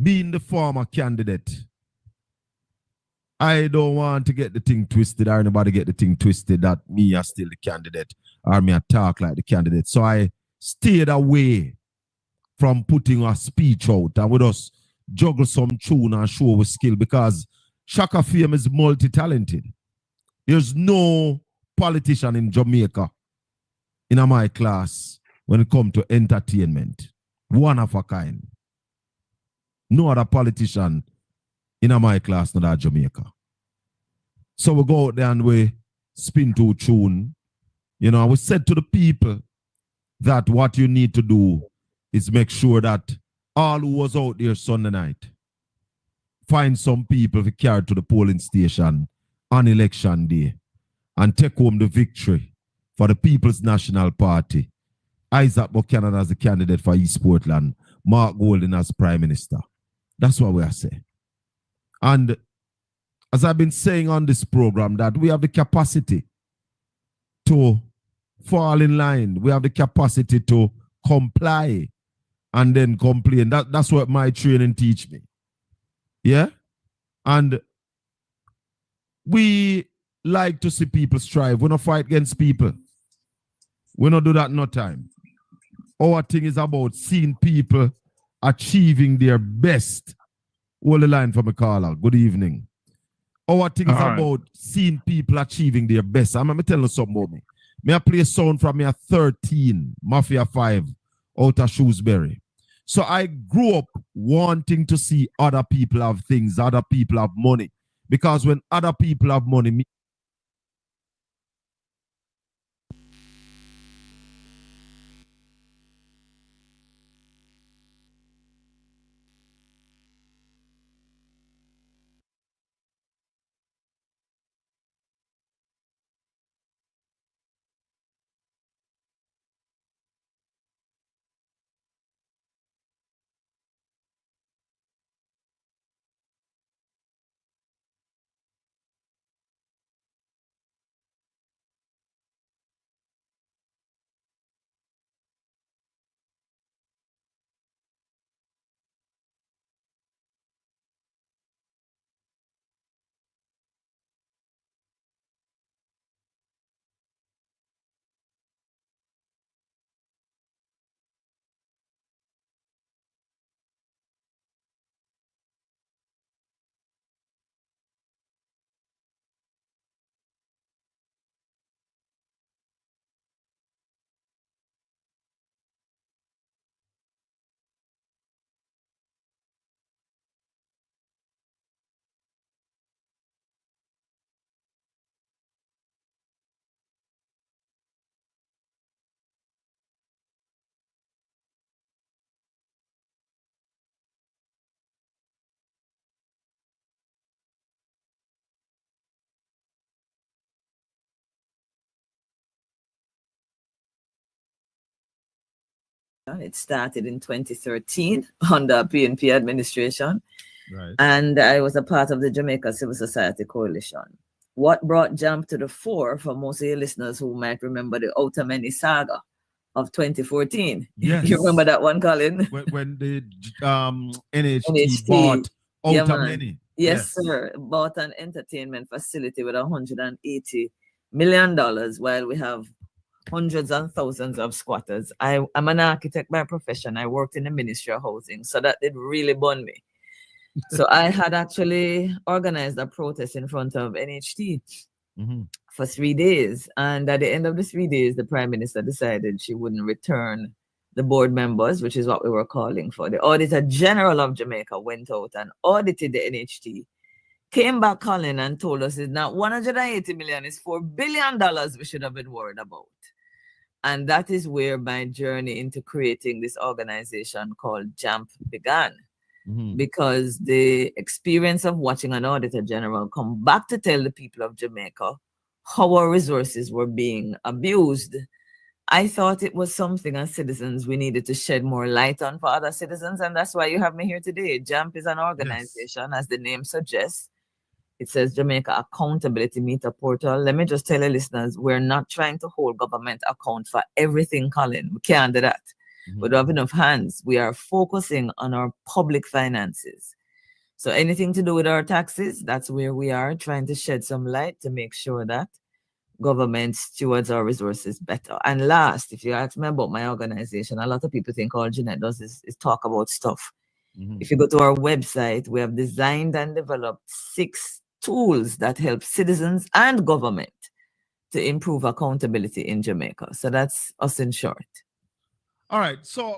being the former candidate, I don't want to get the thing twisted, or anybody get the thing twisted that me are still the candidate or me I talk like the candidate. So I stayed away from putting a speech out and we just juggle some tune and show with skill, because Shaka Fame is multi-talented. There's no politician in Jamaica in my class when it comes to entertainment. One of a kind. No other politician in my class, not that Jamaica. So we go out there and we spin to tune. You know, we said to the people that what you need to do is make sure that all who was out there Sunday night find some people to carry to the polling station on election day and take home the victory for the People's National Party. Isaac Buchanan as the candidate for East Portland, Mark Golden as Prime Minister. That's what we are saying. And as I've been saying on this program, that we have the capacity to fall in line. We have the capacity to comply and then complain. That's what my training teach me. Yeah? And we like to see people strive. We don't fight against people. We don't do that no time. Our thing is about seeing people achieving their best. Hold the line for me, caller. Good evening. Our thing is about seeing people achieving their best. I'm going to tell you something about me. I play a sound from me at 13, Mafia 5, out of Shrewsbury. So I grew up wanting to see other people have things, other people have money. Because when other people have money, it started in 2013 under PNP administration. right. And I was a part of the Jamaica Civil Society Coalition. What brought JAMP to the fore, for most of your listeners who might remember the Outer Many saga of 2014. Yes. You remember that one, Colin? When the NHT bought Outer Many. Yes, sir. Bought an entertainment facility with $180 million, while we have hundreds and thousands of squatters. I'm an architect by profession. I worked in the Ministry of Housing, so that did really burn me. So I had actually organized a protest in front of NHT for 3 days. And at the end of the 3 days, the Prime Minister decided she wouldn't return the board members, which is what we were calling for. The Auditor General of Jamaica went out and audited the NHT, came back, Colin, and told us it's not 180 million, it's $4 billion we should have been worried about. And that is where my journey into creating this organization called JAMP began. Because the experience of watching an Auditor General come back to tell the people of Jamaica how our resources were being abused, I thought it was something as citizens we needed to shed more light on for other citizens. And that's why you have me here today. JAMP is an organization, as the name suggests. It says Jamaica Accountability Meter Portal. Let me just tell the listeners, we're not trying to hold government account for everything, Colin. We can't do that. We don't have enough hands. We are focusing on our public finances. So anything to do with our taxes, that's where we are trying to shed some light to make sure that government stewards our resources better. And last, if you ask me about my organization, a lot of people think all Jeanette does is talk about stuff. If you go to our website, we have designed and developed 6 tools that help citizens and government to improve accountability in Jamaica. So that's us in short. All right. So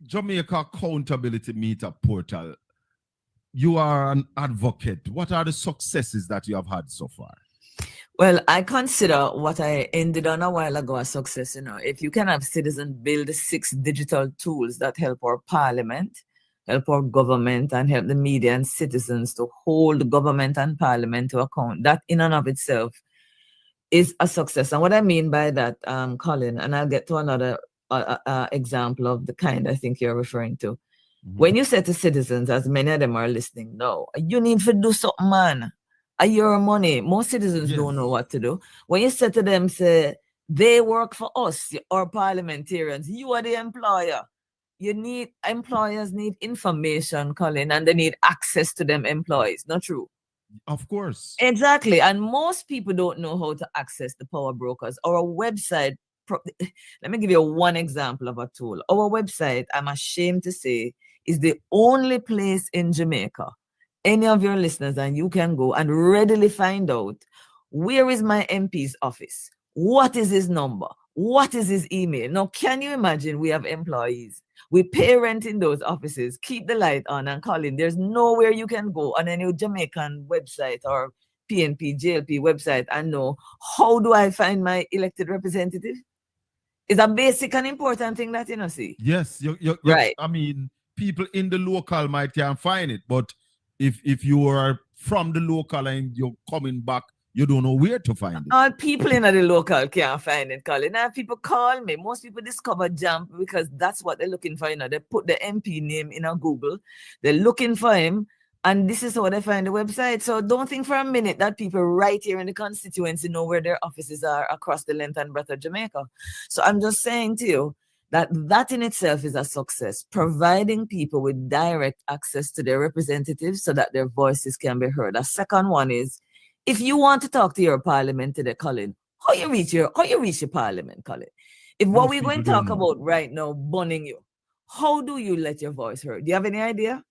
Jamaica Accountability Meetup Portal. You are an advocate. What are the successes that you have had so far? Well, I consider what I ended on a while ago a success. If you can have citizens build 6 digital tools that help our parliament, help our government, and help the media and citizens to hold government and parliament to account, that in and of itself is a success. And what I mean by that, Colin, and I'll get to another example of the kind I think you're referring to. When you say to citizens, as many of them are listening now, you need to do something, man. Your money. Most citizens don't know what to do. When you say to them, say, they work for us, or parliamentarians, you are the employer. Employers need information, Colin, and they need access to them employees. Not true? Of course. Exactly. And most people don't know how to access the power brokers. Our website, let me give you one example of a tool. Our website, I'm ashamed to say, is the only place in Jamaica, any of your listeners, and you can go and readily find out, where is my MP's office? What is his number? What is his email? Now, can you imagine we have employees? We pay rent in those offices, keep the light on, and Colin, there's nowhere you can go on any Jamaican website or PNP, JLP website and know, how do I find my elected representative? It's a basic and important thing that see. Yes, you're right. I mean, people in the local might can't find it, but if you are from the local and you're coming back, you don't know where to find it. All people in the local can't find it, Colin. Now people call me. Most people discover Jump because that's what they're looking for. They put the MP name in a Google. They're looking for him. And this is how they find the website. So don't think for a minute that people right here in the constituency know where their offices are across the length and breadth of Jamaica. So I'm just saying to you that in itself is a success, providing people with direct access to their representatives so that their voices can be heard. A second one is, if you want to talk to your parliament today, Colin, how you reach your parliament, Colin? If what we're going to talk about right now, burning you, how do you let your voice heard? Do you have any idea?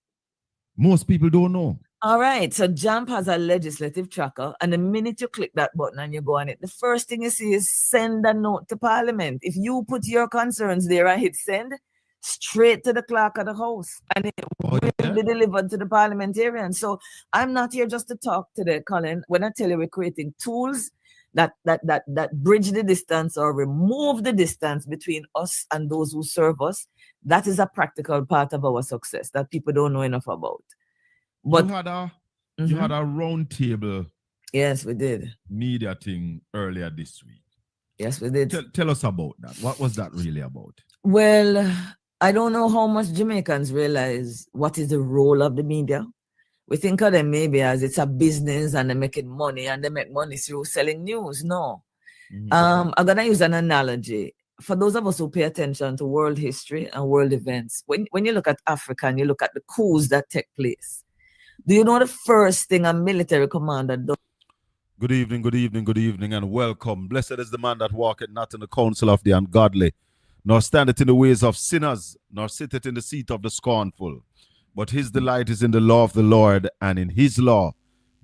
Most people don't know. All right. So JAMP has a legislative tracker. And the minute you click that button and you go on it, the first thing you see is send a note to Parliament. If you put your concerns there and hit send, straight to the clerk of the house. And it will be delivered to the parliamentarians. So I'm not here just to talk today, Colin. When I tell you we're creating tools that bridge the distance or remove the distance between us and those who serve us, that is a practical part of our success that people don't know enough about. But you had a round table. Yes, we did. Media thing earlier this week. Yes, we did. Tell us about that. What was that really about? Well, I don't know how much Jamaicans realize what is the role of the media. We think of them maybe as it's a business and they're making money and they make money through selling news. No. I'm going to use an analogy. For those of us who pay attention to world history and world events, when you look at Africa and you look at the coups that take place, do you know the first thing a military commander does? Good evening, and welcome. Blessed is the man that walketh not in the counsel of the ungodly, nor standeth in the ways of sinners, nor sitteth in the seat of the scornful. But his delight is in the law of the Lord, and in his law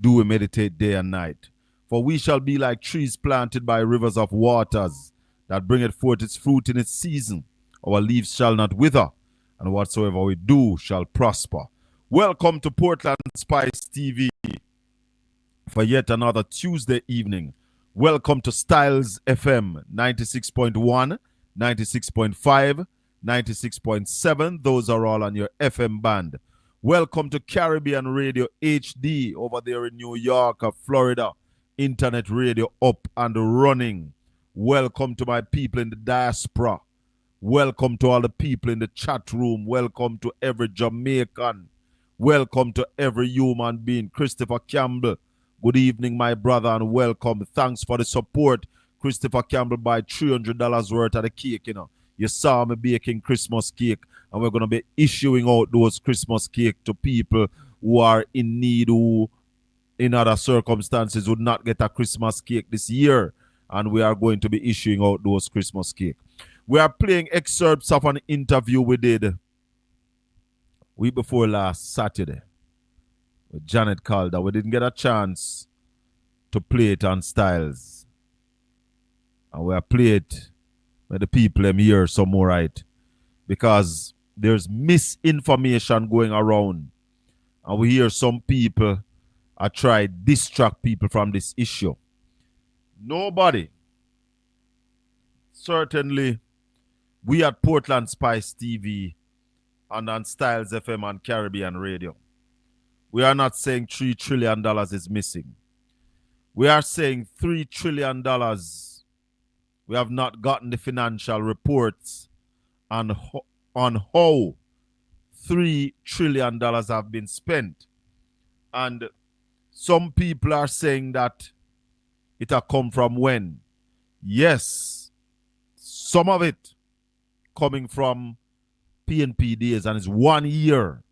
do we meditate day and night. For we shall be like trees planted by rivers of waters, that bringeth forth its fruit in its season. Our leaves shall not wither, and whatsoever we do shall prosper. Welcome to Portland Spice TV for yet another Tuesday evening. Welcome to Styles FM 96.1, 96.5, 96.7. Those are all on your FM band. Welcome to Caribbean Radio HD over there in New York, Florida. Internet radio up and running. Welcome to my people in the diaspora. Welcome to all the people in the chat room. Welcome to every Jamaican. Welcome to every human being. Christopher Campbell, good evening, my brother, and welcome. Thanks for the support. Christopher Campbell buy $300 worth of the cake, You saw me baking Christmas cake, and we're going to be issuing out those Christmas cake to people who are in need, who in other circumstances would not get a Christmas cake this year. And we are going to be issuing out those Christmas cake. We are playing excerpts of an interview we did week before last Saturday with Janet Calder. We didn't get a chance to play it on Styles. And we'll play it with the people them here some more, right? Because there's misinformation going around. And we hear some people are trying to distract people from this issue. Nobody. Certainly, we at Portland Spice TV and on Styles FM and Caribbean Radio, we are not saying $3 trillion is missing. We are saying $3 trillion. We have not gotten the financial reports on how $3 trillion have been spent. And some people are saying that it has come from when? Yes, some of it coming from PNP days, and it's 1 year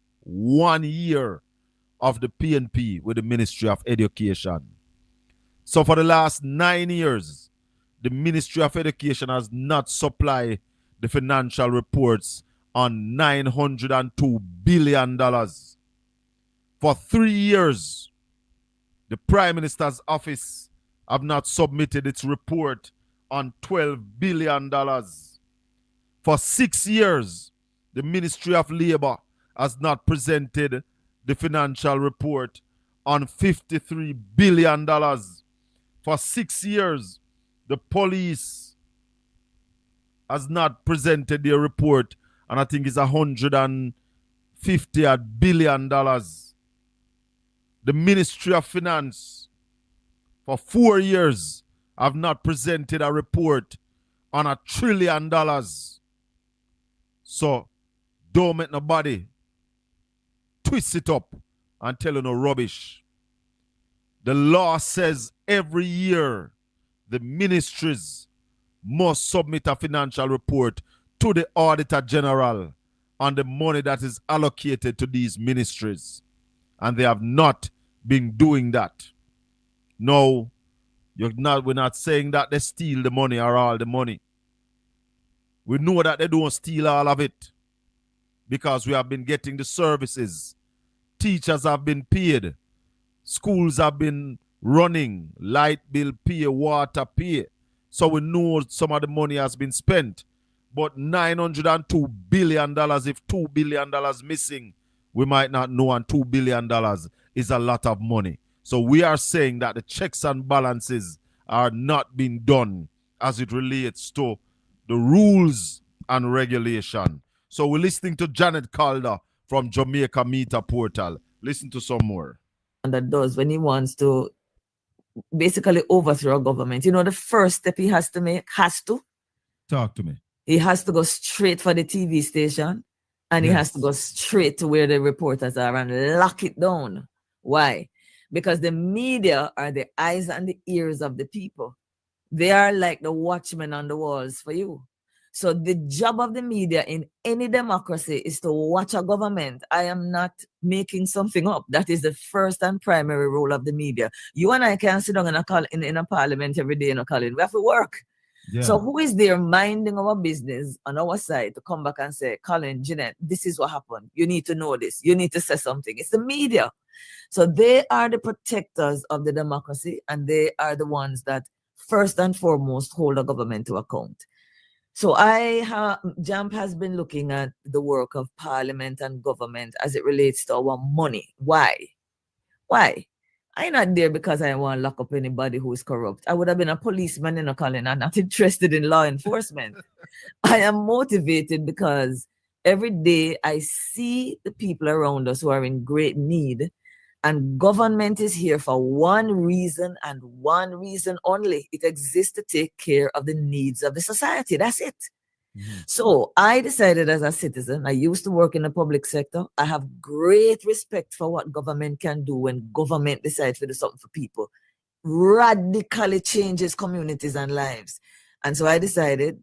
of the PNP with the Ministry of Education. So for the last 9 years, the Ministry of Education has not supplied the financial reports on $902 billion. For 3 years, the Prime Minister's office have not submitted its report on $12 billion. For 6 years, the Ministry of Labor has not presented the financial report on $53 billion. For 6 years, the police has not presented their report, and I think it's $150 billion. The Ministry of Finance, for 4 years, have not presented a report on $1 trillion. So, don't make nobody twist it up and tell you no rubbish. The law says every year the ministries must submit a financial report to the Auditor General on the money that is allocated to these ministries. And they have not been doing that. No, we're not saying that they steal the money or all the money. We know that they don't steal all of it because we have been getting the services. Teachers have been paid. Schools have been running. Light bill pay, water pay. So we know some of the money has been spent. But $902 billion, if $2 billion missing, we might not know, and $2 billion is a lot of money. So we are saying that the checks and balances are not being done as it relates to the rules and regulation. So we're listening to Janet Calder from Jamaica Meter Portal. Listen to some more. And that does when he wants to basically overthrow a government. You know, the first step he has to make, Talk to me. He has to go straight for the TV station, and he has to go straight to where the reporters are and lock it down. Why? Because the media are the eyes and the ears of the people. They are like the watchmen on the walls for you. So the job of the media in any democracy is to watch a government. I am not making something up. That is the first and primary role of the media. You and I can't sit down in a parliament every day, Colin. We have to work. Yeah. So who is there minding our business on our side to come back and say, Colin, Jeanette, this is what happened. You need to know this. You need to say something. It's the media. So they are the protectors of the democracy, and they are the ones that first and foremost hold the government to account. So JAMP has been looking at the work of parliament and government as it relates to our money. Why? I'm not there because I want to lock up anybody who is corrupt. I would have been a policeman, Colin. I'm not interested in law enforcement. I am motivated because every day I see the people around us who are in great need, and government is here for one reason and one reason only. It exists to take care of the needs of the society. That's it. Mm-hmm. So I decided as a citizen, I used to work in the public sector. I have great respect for what government can do when government decides to do something for people. Radically changes communities and lives. And so I decided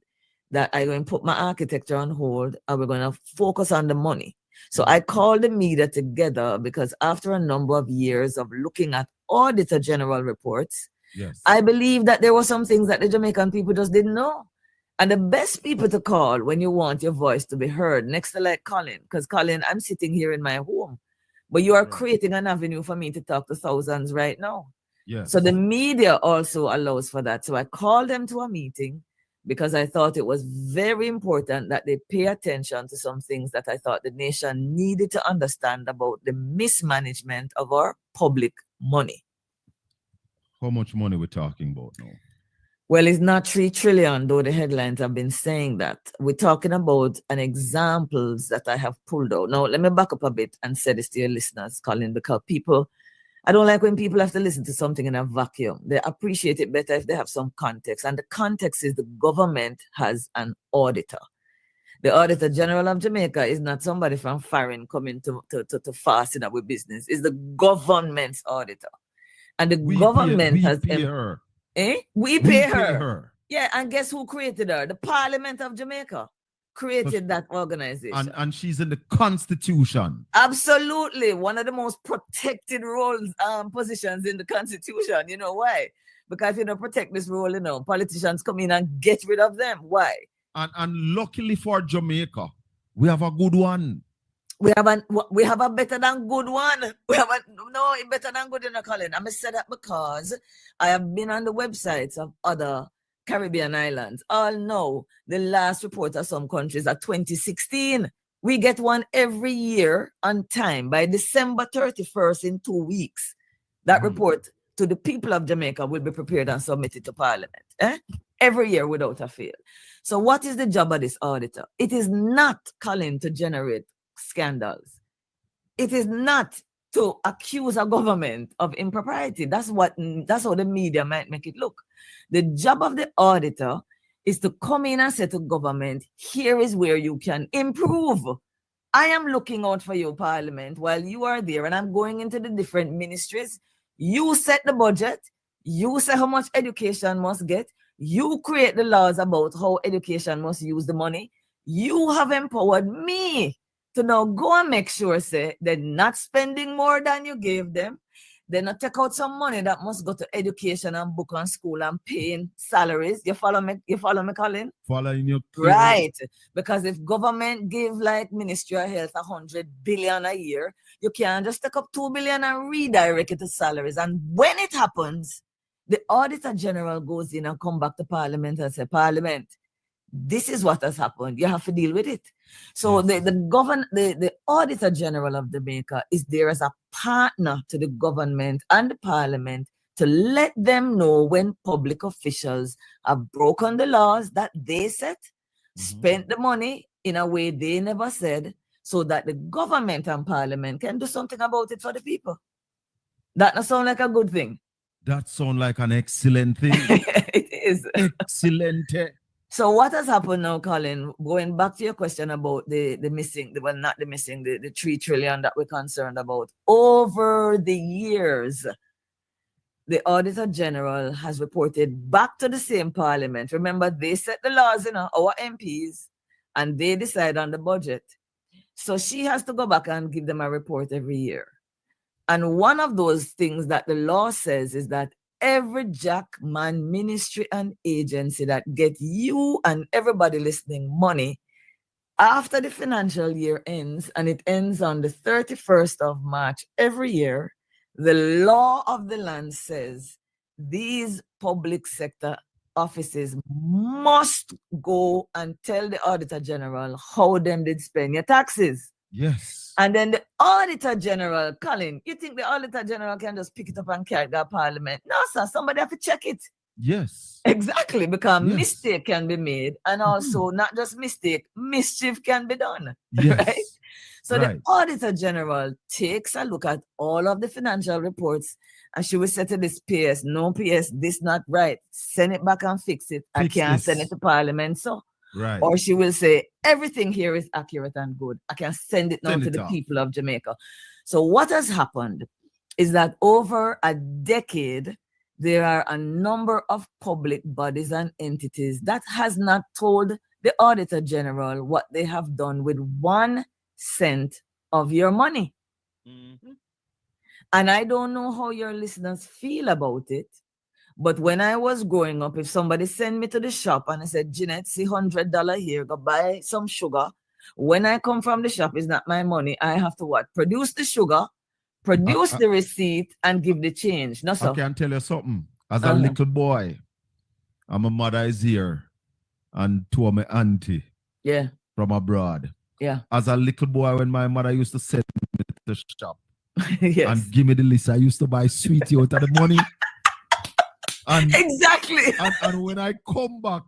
that I'm going to put my architecture on hold and we're going to focus on the money. So I called the media together because after a number of years of looking at Auditor General reports, Yes. I believe that there were some things that the Jamaican people just didn't know. And the best people to call when you want your voice to be heard, next to like Colin, because Colin, I'm sitting here in my home, but you are creating an avenue for me to talk to thousands right now. Yes. So the media also allows for that. So I called them to a meeting because I thought it was very important that they pay attention to some things that I thought the nation needed to understand about the mismanagement of our public money. How much money we're talking about now? Well, it's not 3 trillion, though the headlines have been saying that. We're talking about an examples that I have pulled out. Now, let me back up a bit and say this to your listeners, Colin, because I don't like when people have to listen to something in a vacuum. They appreciate it better if they have some context. And the context is the government has an auditor. The Auditor General of Jamaica is not somebody from foreign coming to fast in our business. It's the government's auditor. And the government has... pay her. We pay her. Yeah, and guess who created her? The Parliament of Jamaica created that organization. And she's in the Constitution. Absolutely. One of the most protected roles, positions in the Constitution. You know why? Because if you don't protect this role, politicians come in and get rid of them. Why? And luckily for Jamaica, we have a good one. We have a better than good one. It's better than good, Colin. I'm going to say that because I have been on the websites of other Caribbean islands. All know the last report of some countries are 2016. We get one every year on time by December 31st in 2 weeks. That report to the people of Jamaica will be prepared and submitted to Parliament. Every year without a fail. So what is the job of this auditor? It is not, Colin, to generate scandals. It is not to accuse a government of impropriety. That's how the media might make it look. The job of the auditor is to come in and say to government, here is where you can improve. I am looking out for you, Parliament, while you are there, and I'm going into the different ministries. You set the budget. You say how much education must get. You create the laws about how education must use the money. You have empowered me to now go and make sure, say, they're not spending more than you gave them. They're not take out some money that must go to education and book and school and paying salaries. You follow me, Colin? Following you. Right. Because if government give like Ministry of Health 100 billion a year, you can't just take up 2 billion and redirect it to salaries. And when it happens, the Auditor General goes in and come back to Parliament and say, Parliament, this is what has happened. You have to deal with it. So the Auditor General of Jamaica is there as a partner to the government and the Parliament to let them know when public officials have broken the laws that they set, spent the money in a way they never said, so that the government and Parliament can do something about it for the people. That not sound like a good thing. That sounds like an excellent thing. It is. Excellent. So what has happened now, Colin, going back to your question about the 3 trillion that we're concerned about. Over the years, the Auditor General has reported back to the same Parliament. Remember, they set the laws, our MPs, and they decide on the budget. So she has to go back and give them a report every year. And one of those things that the law says is that every jackman ministry and agency that get you and everybody listening money after the financial year ends, and it ends on the 31st of March every year, the law of the land says these public sector offices must go and tell the Auditor General how them did spend your taxes. Yes. And then the Auditor General, Colin, you think the Auditor General can just pick it up and carry it to Parliament? No, sir, somebody have to check it. Yes. Exactly, because mistake can be made, and also not just mistake, mischief can be done. Yes. Right? So the Auditor General takes a look at all of the financial reports, and she will say to this PS, no PS, this not right. Send it back and fix it. I can't send it to Parliament, so. Right. Or she will say, everything here is accurate and good. I can send it now to the people of Jamaica. So what has happened is that over a decade, there are a number of public bodies and entities that has not told the Auditor General what they have done with 1 cent of your money. Mhm. And I don't know how your listeners feel about it, but when I was growing up, if somebody sent me to the shop and I said, Jeanette, see $100 here, go buy some sugar. When I come from the shop, it's not my money. I have to what? Produce the sugar, produce the receipt, and give the change. No, I sir. can tell you something. As a little boy, and my mother is here, and two of my auntie from abroad. Yeah. As a little boy, when my mother used to send me to the shop and Yes. give me the list, I used to buy sweetie out of the money. And Exactly. and when I come back,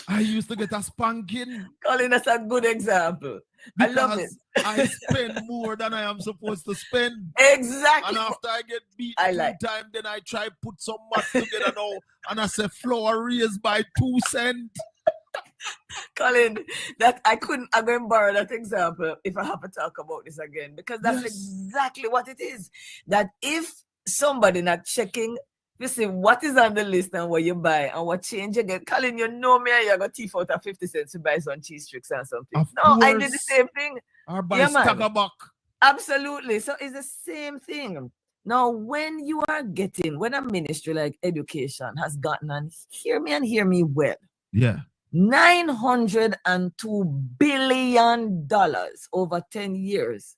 I used to get a spanking. Colin, that's a good example. I love it. Because I spend more than I am supposed to spend. Exactly. And after I get beat I 2 like. times, then I try put some math together now. And I say flour raised by 2 cents. Colin, that I couldn't, I'm going to borrow that example if I have to talk about this again, because that's exactly what it is. That if somebody not checking, you see what is on the list and what you buy and what change you get. Colin, you know me, you're going to thief out of 50 cents to buy some cheese tricks or something. Of no, course. I did the same thing. Or buy stagger back. Absolutely. So it's the same thing. Now, when you are getting, when a ministry like education has gotten, and hear me well. Yeah. $902 billion over 10 years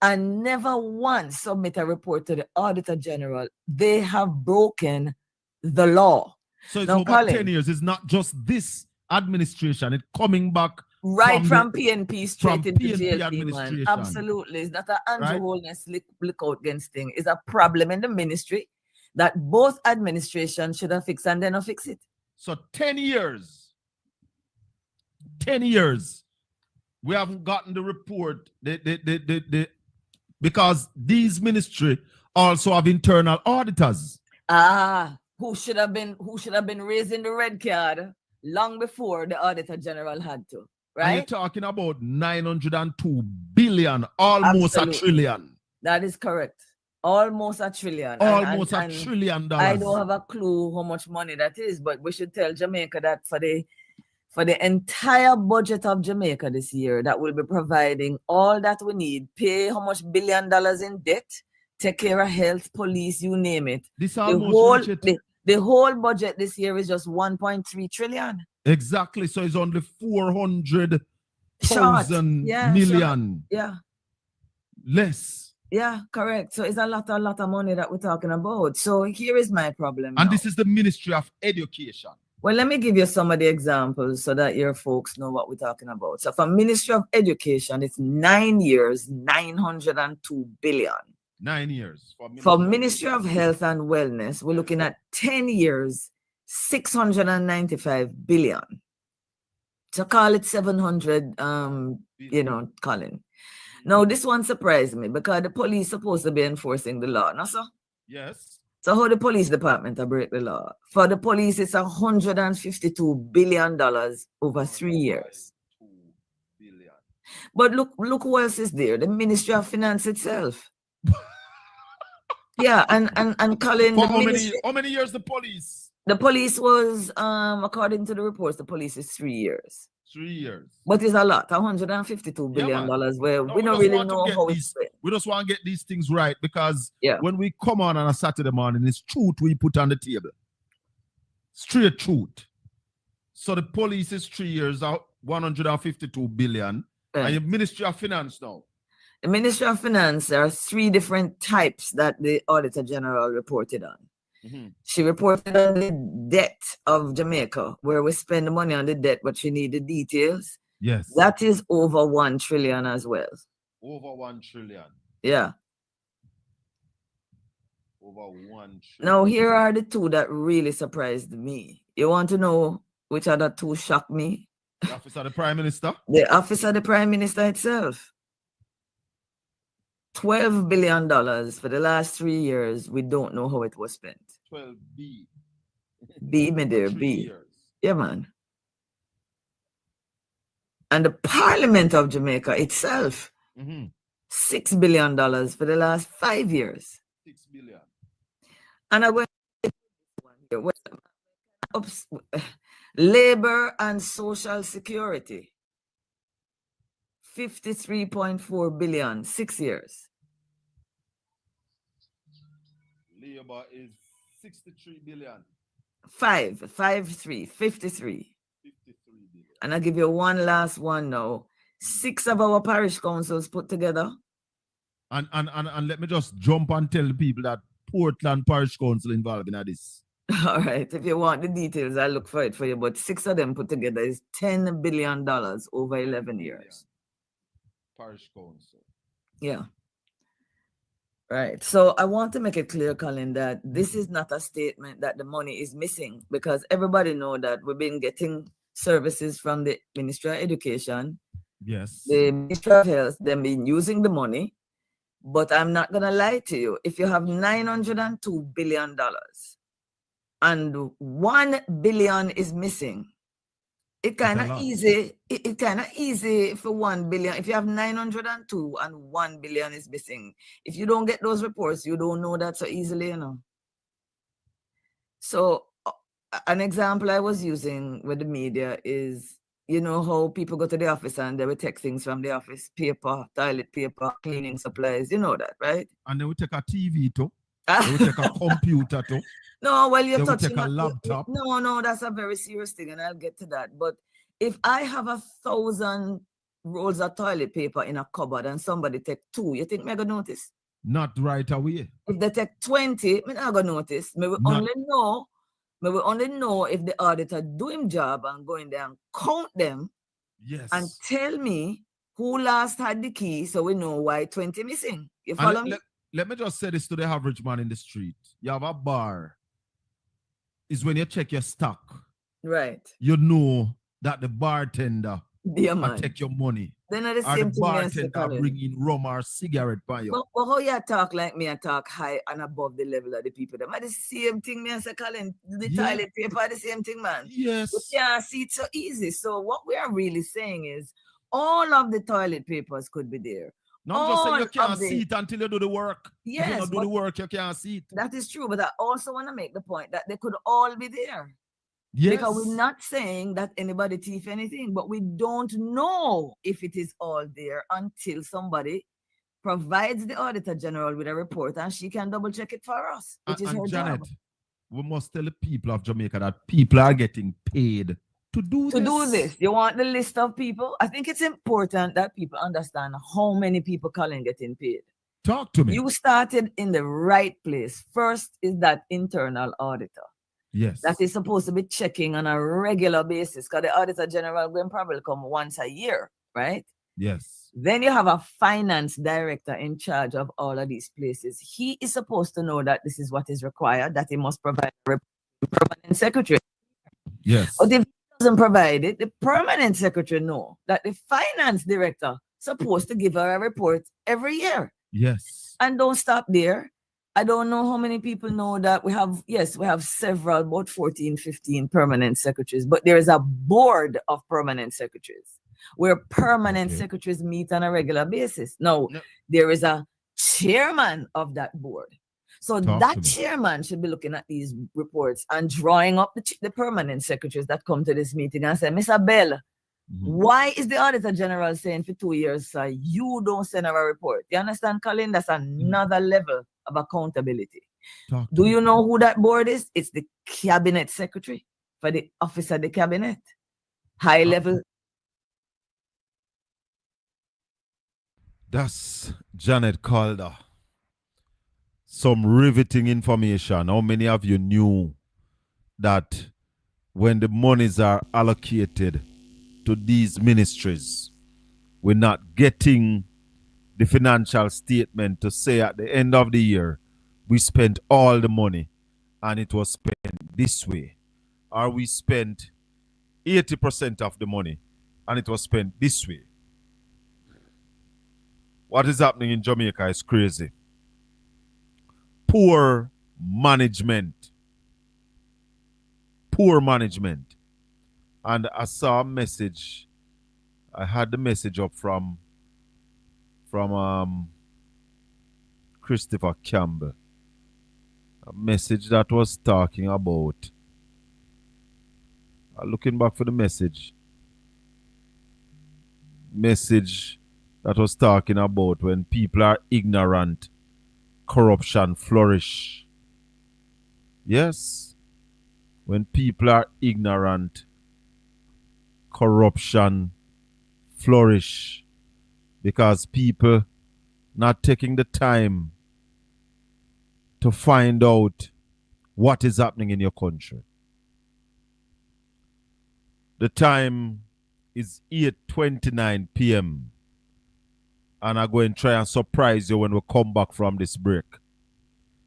and never once submit a report to the Auditor General. They have broken the law. So it's now, over Colin, 10 years. It's not just this administration. It's coming back right from PNP straight into PNP JLP, man. Absolutely. It's not an Andrew Holness look out against thing. It's a problem in the ministry that both administrations should have fixed and then not fix it. So 10 years. 10 years. We haven't gotten the report. Because these ministry also have internal auditors. Who should have been raising the red card long before the Auditor General had to. Right? And you're talking about 902 billion, almost a trillion. That is correct. Almost a trillion. Almost a $1 trillion. I don't have a clue how much money that is, but we should tell Jamaica that for the entire budget of Jamaica this year, that will be providing all that we need, pay how much $1 billion in debt, take care of health, police, you name it. The whole budget this year is just 1.3 trillion. Exactly. So it's only 400,000 million. Yeah. Less. Yeah, correct. So it's a lot of money that we're talking about. So here is my problem. And this is the Ministry of Education. Well, let me give you some of the examples so that your folks know what we're talking about. So for Ministry of Education, it's 9 years, 902 billion. 9 years. For Ministry of Health and Wellness, we're looking at 10 years, 695 billion. So call it 700, Colin. Now, this one surprised me because the police supposed to be enforcing the law, no, sir? Yes. So how the police department to break the law? For the police, it's $152 billion over 3 years. But look who else is there. The Ministry of Finance itself. Yeah, and Colin. For how many years the police? The police was, according to the reports, the police is 3 years. 3 years. But it's a lot, $152 billion, where we don't really know how it's spent. We just want to get these things right because when we come on a Saturday morning, it's truth we put on the table. Straight truth. So the police is 3 years out, 152 billion. And your Ministry of Finance now? The Ministry of Finance, there are 3 different types that the Auditor General reported on. Mm-hmm. She reported on the debt of Jamaica, where we spend the money on the debt, but she need the details. Yes. That is over 1 trillion as well. Over 1 trillion. Yeah. Over 1 trillion. Now, here are the 2 that really surprised me. You want to know which other 2 shocked me? The Office of the Prime Minister? The Office of the Prime Minister itself. $12 billion for the last 3 years. We don't know how it was spent. 12 B. B, my dear, B. Years. Yeah, man. And the Parliament of Jamaica itself, $6 billion for the last 5 years. 6 billion. And I went, Labor and Social Security, 53.4 billion, 6 years. Labor is 63 billion. 53. 53 billion. And I'll give you one last one now. 6 of our parish councils put together. And let me just jump and tell the people that Portland Parish Council involved in this. All right. If you want the details, I'll look for it for you. But 6 of them put together is $10 billion over 11 years. Parish Council. Yeah. Right. So I want to make it clear, Colin, that this is not a statement that the money is missing, because everybody know that we've been getting services from the Ministry of Education. Yes. The Ministry of Health, they've been using the money. But I'm not going to lie to you. If you have $902 billion and $1 billion is missing, it kind of easy. It kind of easy for 1 billion. If you have 902 and 1 billion is missing, if you don't get those reports, you don't know that so easily, you know. So an example I was using with the media is, you know how people go to the office and they will take things from the office, paper, toilet paper, cleaning supplies. You know that, right? And they will take a TV too. They will take a computer too. No, well, you're touching. They will take a laptop. No, that's a very serious thing, and I'll get to that. But if I have 1,000 rolls of toilet paper in a cupboard and somebody take 2, you think me gonna notice? Not right away. If they take 20, me not gonna notice. Me will only know if the auditor do him job and go in there and count them. Yes. And tell me who last had the key, so we know why 20 missing. You follow me? Let me just say this to the average man in the street. You have a bar. Is when you check your stock. Right. You know that the bartender will take your money. Then the same thing. Bartender bring in rum or cigarette by you. But how you talk like me, I talk high and above the level of the people. Them are the same thing, me and say, Colin, the toilet paper are the same thing, man. Yes. You can't see it so easy. So what we are really saying is all of the toilet papers could be there. Not just say you can't see it until you do the work. Yes. If you don't do the work, you can't see it. That is true, but I also want to make the point that they could all be there. Yes. Because we're not saying that anybody thief anything, but we don't know if it is all there until somebody provides the Auditor General with a report and she can double check it for us, which is her Janet, job. We must tell the people of Jamaica that people are getting paid to do this. You want the list of people? I think it's important that people understand how many people Colin getting paid. Talk to me. You started in the right place. First is that internal auditor. Yes. That is supposed to be checking on a regular basis, because the Auditor General will probably come once a year, right? Yes. Then you have a finance director in charge of all of these places. He is supposed to know that this is what is required, that he must provide a permanent secretary. Yes. But if he doesn't provide it, the permanent secretary know that the finance director supposed to give her a report every year. Yes. And don't stop there. I don't know how many people know that we have several, about 14, 15 permanent secretaries, but there is a board of permanent secretaries where permanent secretaries meet on a regular basis. Now, there is a chairman of that board. So that chairman should be looking at these reports and drawing up the permanent secretaries that come to this meeting and say, Miss Bell, why is the Auditor General saying for 2 years, you don't send her a report? You understand, Colin? That's another level of accountability. Do you know who that board is? It's the cabinet secretary for the office of the cabinet. High level. That's Janet Calder. Some riveting information. How many of you knew that when the monies are allocated to these ministries, we're not getting the financial statement to say at the end of the year, we spent all the money and it was spent this way. Or we spent 80% of the money and it was spent this way. What is happening in Jamaica is crazy. Poor management. Poor management. And I saw a message. I had the message up from Christopher Campbell. A message that was talking about I'm looking back for the message. Message that was talking about when people are ignorant, corruption flourish. Yes. When people are ignorant, corruption flourish. Because people not taking the time to find out what is happening in your country. The time is 8:29 p.m. and I'm going to try and surprise you when we come back from this break.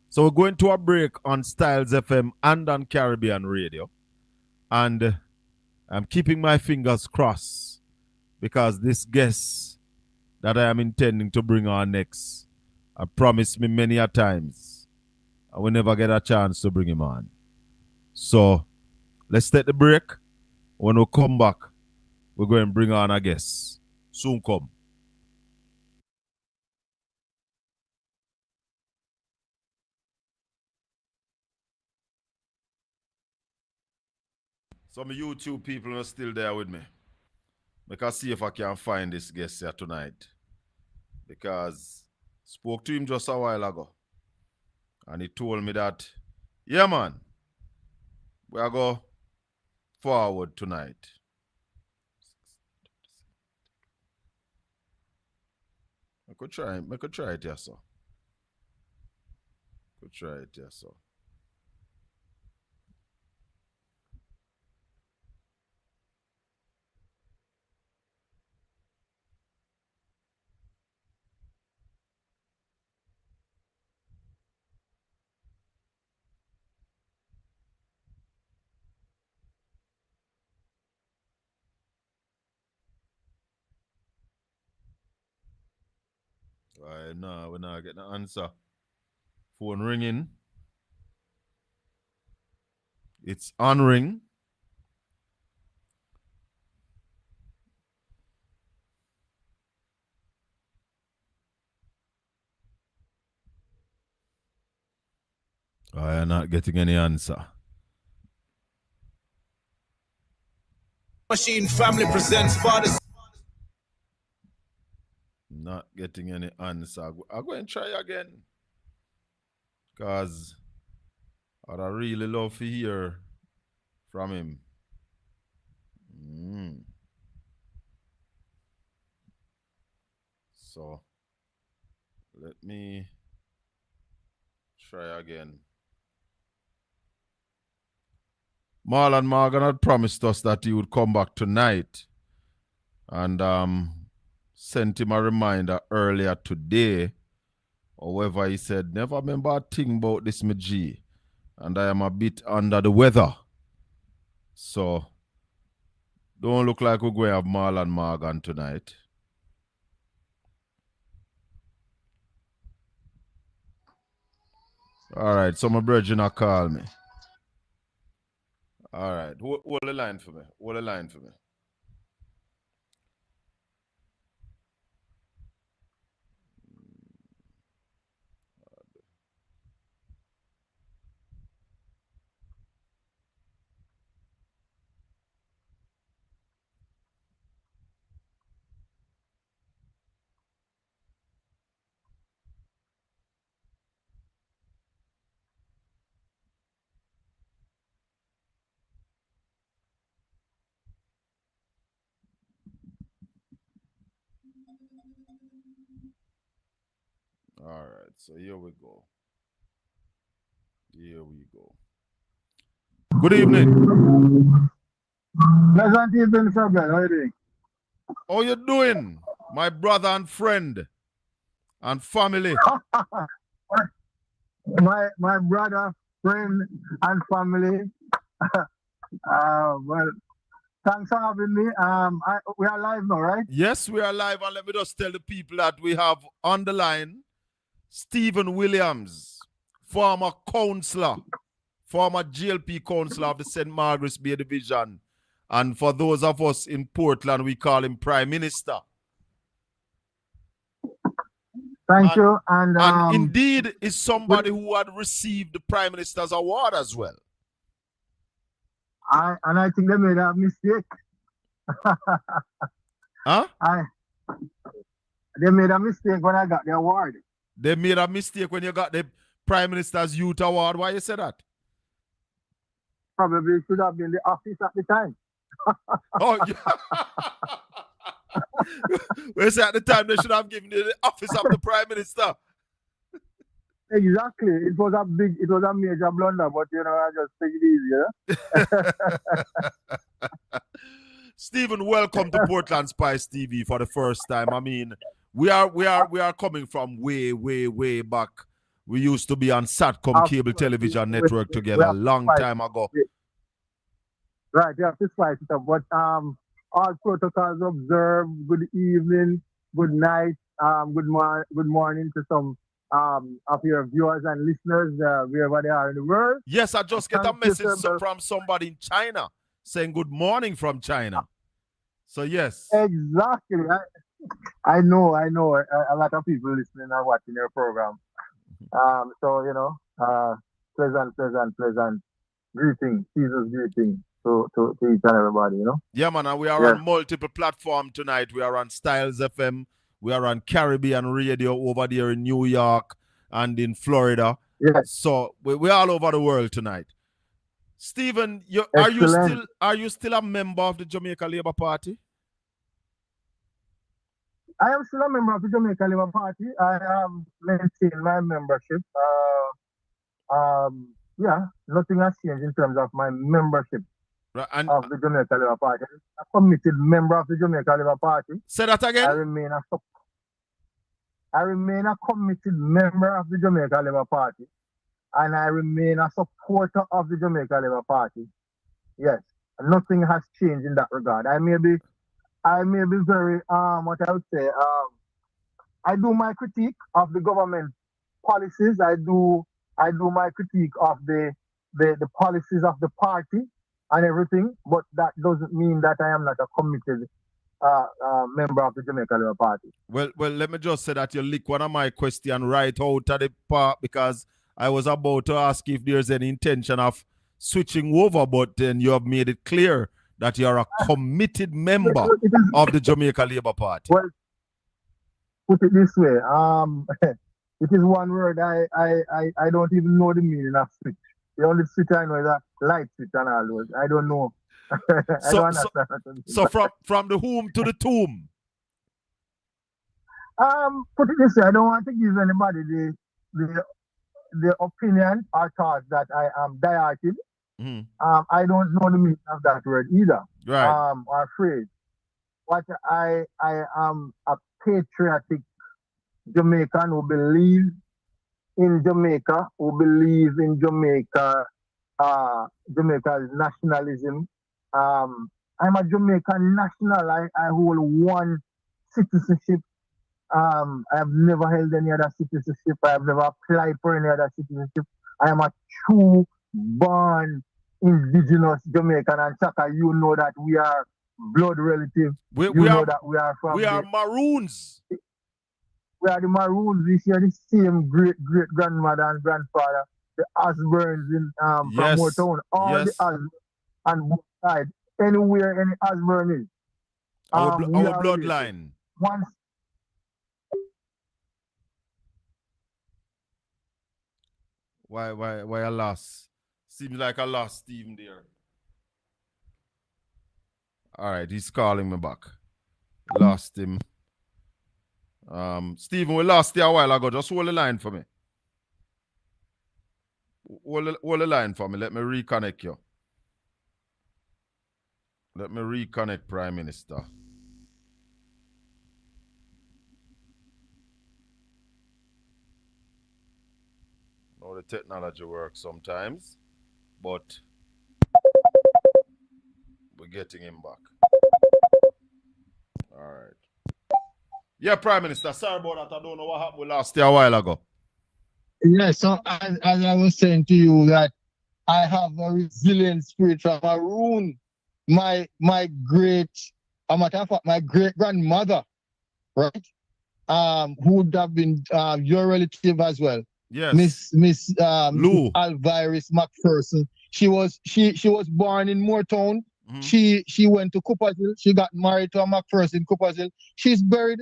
So we're going to a break on Styles FM and on Caribbean Radio. And I'm keeping my fingers crossed because this guest that I am intending to bring on next, I promised me many a times I will never get a chance to bring him on. So let's take the break. When we come back, we're going to bring on a guest. Soon come. Some YouTube people are still there with me. Make us see if I can find this guest here tonight. Because spoke to him just a while ago. And he told me that, yeah, man, we are go forward tonight. I could try it, yes, sir. Could try it, yes, sir. Right now, we're not getting an answer. Phone ringing. It's on ring. I am not getting any answer. Machine Family presents Fathers. Not getting any answer. I'm going to try again. Because I'd really love to hear from him. So, let me try again. Marlon Morgan had promised us that he would come back tonight. And sent him a reminder earlier today. However, he said, never remember a thing about this, my G. And I am a bit under the weather. So, don't look like we're going to have Marlon Morgan tonight. All right, so my brethren are call me. All right, hold the line for me. Hold the line for me. All right, so here we go. Here we go. Good evening. Pleasant evening, sir. How are you doing? How you doing, my brother and friend and family? my brother, friend, and family. Well, thanks for having me. We are live now, right? Yes, we are live, and let me just tell the people that we have on the line Stephen Williams, former councillor, former GLP councillor of the St. Margaret's Bay Division. And for those of us in Portland, we call him Prime Minister. Thank you. And indeed is somebody who had received the Prime Minister's Award as well. I think they made a mistake. Huh? They made a mistake when I got the award. They made a mistake when you got the Prime Minister's Youth Award. Why you say that? Probably should have been the office at the time. Oh, yeah. We say at the time they should have given you the office of the Prime Minister. Exactly. It was a major blunder, but I just take it easy. Stephen, welcome to Portland Spice TV for the first time. I mean, we are coming from way, way, way back. We used to be on Satcom cable television network together a long time ago. Right, you have to spice it up. But all protocols observed. Good evening, good night, good morning to some of your viewers and listeners wherever they are in the world. Yes, I just get a message from somebody in China saying good morning from China. So yes. Exactly. I know. A lot of people listening and watching your program. So pleasant greeting, season's greeting to each and everybody. Yeah, man. And we are on multiple platforms tonight. We are on Styles FM. We are on Caribbean Radio over there in New York and in Florida. Yes. So we're all over the world tonight. Stephen, are you still a member of the Jamaica Labour Party? I am still a member of the Jamaica Labour Party. I have maintained my membership. Nothing has changed in terms of my membership of the Jamaica Labour Party. I'm a committed member of the Jamaica Labour Party. Say that again. I remain a committed member of the Jamaica Labour Party, and I remain a supporter of the Jamaica Labour Party. Yes, nothing has changed in that regard. I may be very what I would say. I do my critique of the government policies. I do my critique of the policies of the party and everything, but that doesn't mean that I am not a committed member of the Jamaica Labour Party. Well, let me just say that you lick one of my questions right out of the park, because I was about to ask if there's any intention of switching over, but then you have made it clear that you're a committed member of the Jamaica Labour Party. Well, put it this way, it is one word I don't even know the meaning of switch. The only switch I know is a light switch and all those. I don't know. So from the whom to the tomb. Put it this way, I don't want to give anybody the opinion or thought that I am dieted. Mm-hmm. I don't know the meaning of that word either. Right. Or phrase. But I am a patriotic Jamaican who believes in Jamaica, who believes in Jamaica's nationalism. I'm a Jamaican national. I hold one citizenship. I have never held any other citizenship. I have never applied for any other citizenship. I am a true born indigenous Jamaican, and Chaka, you know that we are blood relatives. We are Maroons. We are the Maroons. We share the same great grandmother and grandfather, the Osborns from Motown. All the Osborns on both sides. Anywhere any Osborn is. Our bloodline. Once. Why a loss? Seems like a loss, Stephen there. All right, he's calling me back. Lost him. Stephen, we lost you a while ago. Just hold the line for me. Hold the line for me. Let me reconnect you. Let me reconnect Prime Minister. Know the technology works sometimes, but we're getting him back. All right. Yeah, Prime Minister, sorry about that. I don't know what happened. We lost you a while ago. Yeah, so as I was saying to you that I have a resilient spirit from Maroon. My great grandmother, right? Who would have been your relative as well. Yes. Miss Lou Alvirus McPherson. She was born in Moortown. Mhm. She went to Coopersville. She got married to a McPherson in Coopersville. She's buried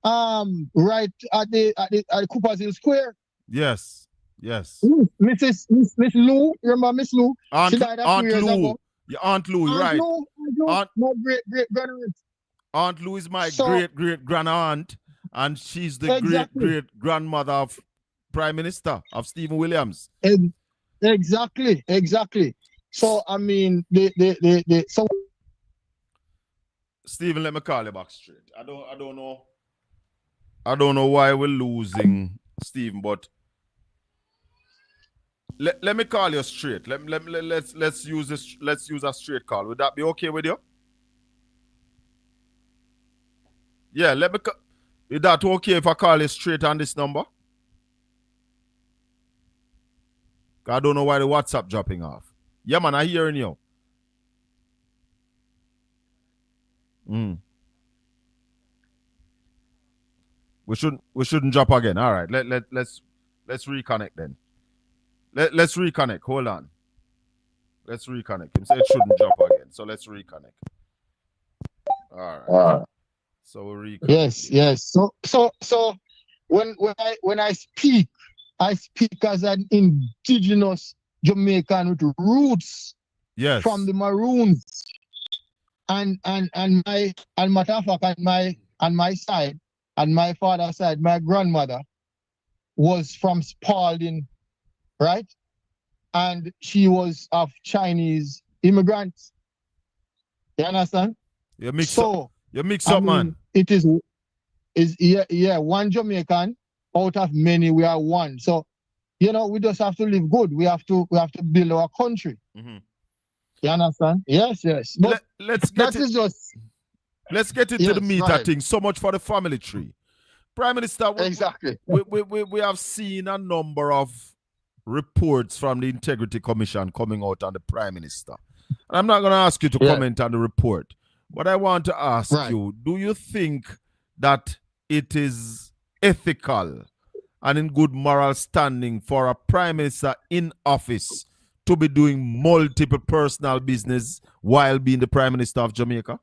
right at the Coopersville Square. Yes. Yes. Miss Lou, remember Miss Lou? She died a few Aunt years Lou. ago. Your Aunt Lou, right. Aunt Lou, Aunt my great grandaunt. Aunt Lou is my So great grand aunt, and she's the exactly, great grandmother of Prime Minister of Stephen Williams. exactly. So I mean, so Stephen, let me call you back straight. I don't know why we're losing Stephen, but let me call you straight. Let's use this. Let's use a straight call. Would that be okay with you? Yeah, is that okay if I call you straight on this number? I don't know why the WhatsApp dropping off. Yeah, man, I hearing you. We shouldn't drop again. All right, let's reconnect then. Let's reconnect. Hold on. Let's reconnect. Him say it shouldn't drop again. So let's reconnect. All right. So we reconnect. yes. So when I speak as an indigenous Jamaican with roots Yes. from the Maroons. And matter of fact, on my side, on my father's side, my grandmother was from Spalding, right? And she was of Chinese immigrants. You understand? You mix up, man. It is one Jamaican out of many. We are one. So, we just have to live good. We have to build our country. Mm-hmm. You understand? Yes. But let's get into the meat of things. So much for the family tree. Prime Minister, exactly. We have seen a number of reports from the Integrity Commission coming out on the Prime Minister. And I'm not going to ask you to comment on the report, but I want to ask you, do you think that it is ethical and in good moral standing for a Prime Minister in office to be doing multiple personal business while being the Prime Minister of Jamaica?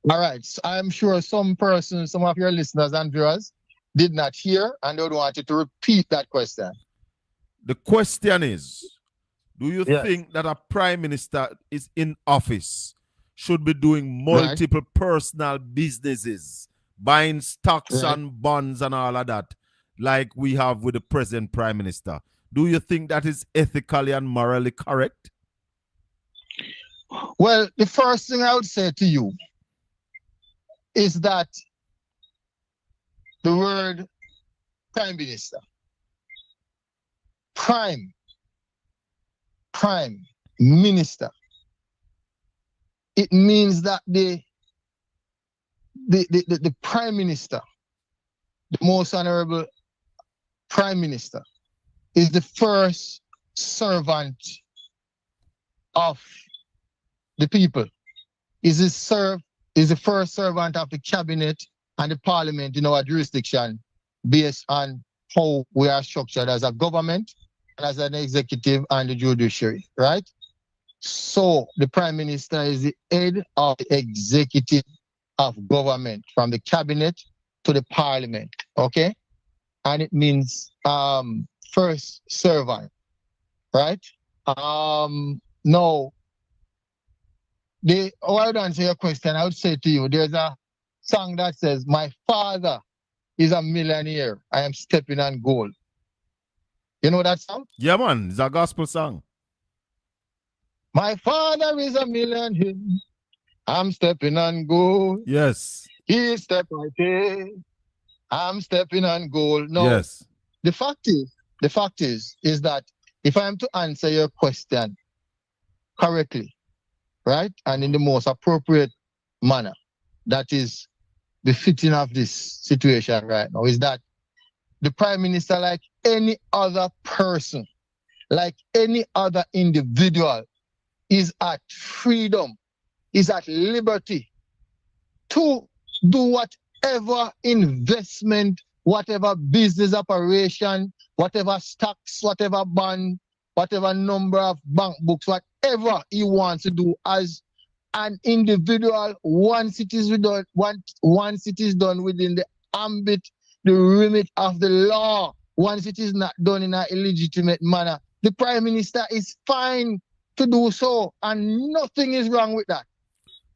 All right. So I'm sure some of your listeners and viewers did not hear and they would want you to repeat that question. The question is, do you think that a Prime Minister is in office should be doing multiple personal businesses, buying stocks and bonds and all of that, like we have with the present Prime Minister? Do you think that is ethically and morally correct? Well, the first thing I would say to you is that the word Prime Minister, Prime Minister, it means that the Prime Minister, the most honorable Prime Minister, is the first servant of the people. Is the first servant of the cabinet and the parliament in our jurisdiction, based on how we are structured as a government and as an executive and the judiciary, right? So the Prime Minister is the head of the executive of government, from the cabinet to the parliament, okay? And it means first servant, right? Now, I would answer your question. I would say to you, there's a song that says, "My father is a millionaire. I am stepping on gold." You know that song? Yeah, man. It's a gospel song. My father is a millionaire. I'm stepping on gold. Yes. He stepped right there. I'm stepping on gold. No. Yes. The fact is that if I am to answer your question correctly, right, and in the most appropriate manner that is befitting of this situation right now, is that the Prime Minister, like any other person, like any other individual, is at freedom, is at liberty to do whatever investment, whatever business operation, whatever stocks, whatever bond whatever number of bank books, whatever he wants to do as an individual. Once it is done, once it is done within the ambit, the remit of the law, once it is not done in an illegitimate manner, the Prime Minister is fine to do so, and nothing is wrong with that.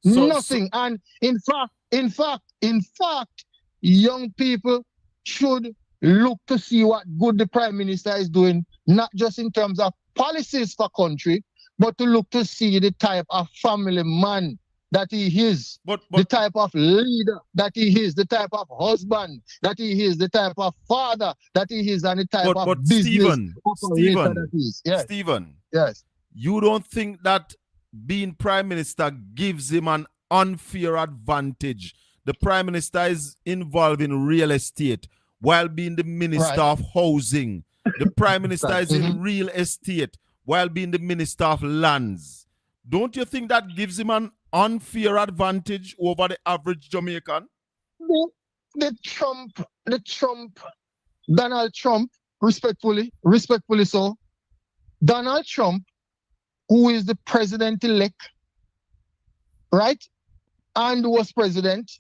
Nothing. And in fact, young people should look to see what good the Prime Minister is doing, not just in terms of policies for country, but to look to see the type of family man that he is, the type of leader that he is, the type of husband that he is, the type of father that he is, and the type of business operator that he is. Yes. Stephen, yes. You don't think that being Prime Minister gives him an unfair advantage? The Prime Minister is involved in real estate while being the Minister of Housing. The Prime Minister is in real estate while being the Minister of Lands. Don't you think that gives him an unfair advantage over the average Jamaican? Donald Trump, respectfully so, Donald Trump, who is the president-elect, right, and was president,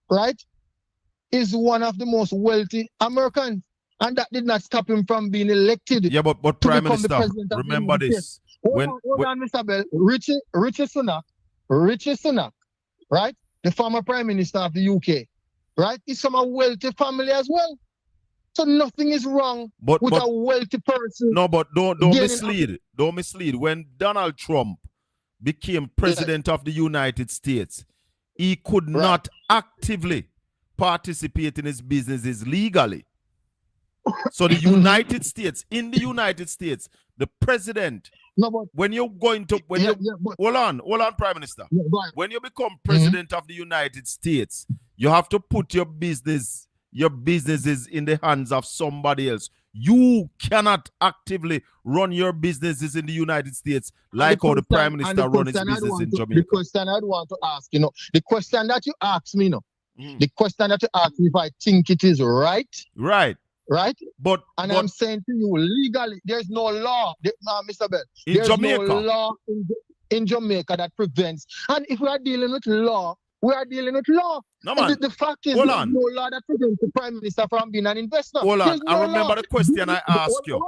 right, is one of the most wealthy Americans. And that did not stop him from being elected. Yeah, but Prime Minister, remember this. Hold on, Mr. Bell. Richie Sunak, right, the former Prime Minister of the UK, right, is from a wealthy family as well. So nothing is wrong with a wealthy person. No, but don't mislead. Don't mislead. When Donald Trump became president of the United States, he could not actively participate in his businesses legally. So the United States, in the United States, the president, when you're going to, hold on, Prime Minister. When you become president of the United States, you have to put your businesses in the hands of somebody else. You cannot actively run your businesses in the United States like how the Prime Minister runs his business in Jamaica. The question I'd want to ask, the question that you ask me, the question that you ask me if I think it is right. Right? But I'm saying to you, legally, there's no law, Mr. Bell. There's no law in Jamaica that prevents. And if we are dealing with law, we are dealing with law. No, man. The fact is, there's no law that prevents the Prime Minister from being an investor. Hold on. I remember the question I asked you.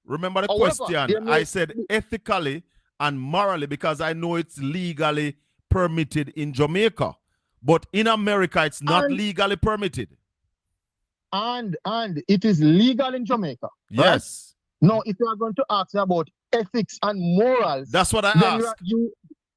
Remember the question? I said ethically and morally because I know it's legally permitted in Jamaica. But in America, it's not legally permitted. And it is legal in Jamaica. Yes. Right? Now, if you are going to ask about ethics and morals, that's what I asked.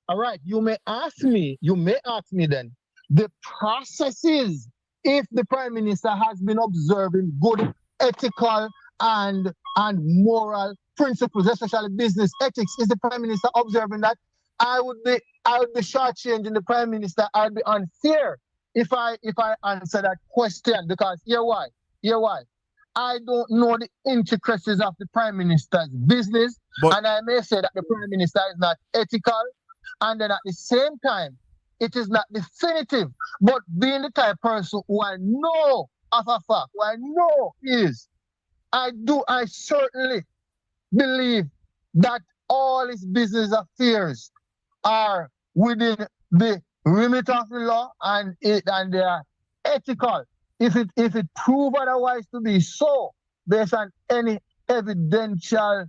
All right. You may ask me then the processes if the Prime Minister has been observing good ethical and moral principles, especially business ethics. Is the Prime Minister observing that? I would be shortchanging the Prime Minister. I'd be unfair if I answer that question, because here why? I don't know the intricacies of the Prime Minister's business, and I may say that the Prime Minister is not ethical, and then at the same time, it is not definitive. But being the type of person who I know of a fact, who I know is, I certainly believe that all his business affairs are within the remit of the law, and they are ethical. If it prove otherwise to be so, based on any evidential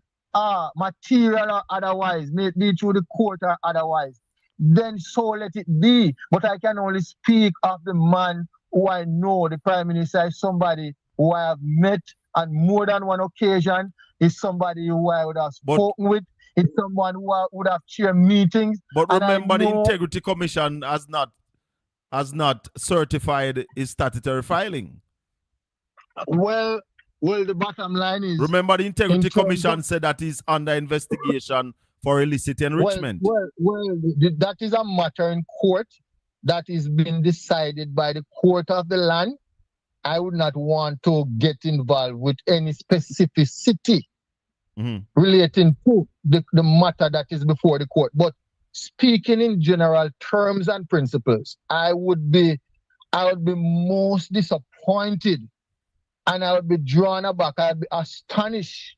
material or otherwise, may it be through the court or otherwise, then so let it be. But I can only speak of the man who I know. The Prime Minister is somebody who I have met on more than one occasion. Is somebody who I would have spoken with. It's someone who would have chaired meetings. But remember, the Integrity Commission has not certified his statutory filing. Well, the bottom line is... Remember, the Integrity Commission said that he's under investigation for illicit enrichment. Well, that is a matter in court that is being decided by the court of the land. I would not want to get involved with any specificity relating to the matter that is before the court. But speaking in general terms and principles, I would be most disappointed, and I would be drawn aback. I'd be astonished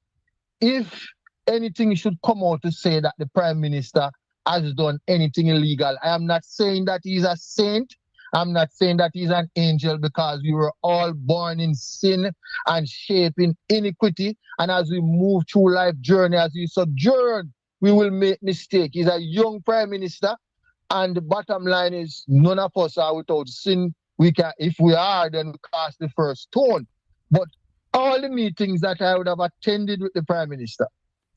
if anything should come out to say that the Prime Minister has done anything illegal. I am not saying that he's a saint. I'm not saying that he's an angel, because we were all born in sin and shaped in iniquity. And as we move through life journey, as we sojourn, we will make mistakes. He's a young Prime Minister. And the bottom line is, none of us are without sin. We can, if we are, then we cast the first stone. But all the meetings that I would have attended with the Prime Minister,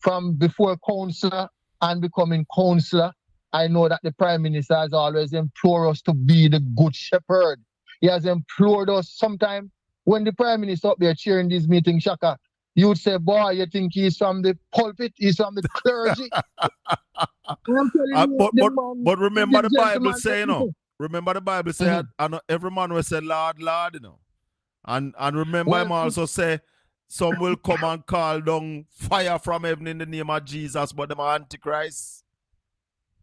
from before councillor and becoming councillor, I know that the Prime Minister has always implored us to be the good shepherd. He has implored us. Sometimes when the Prime Minister up there chairing these meetings, Shaka, you would say, boy, you think he's from the pulpit, he's from the clergy. But remember the Bible say, you know, remember the Bible say, and every man will say, Lord, Lord, you know. And remember him also say, some will come and call down fire from heaven in the name of Jesus, but them are Antichrist.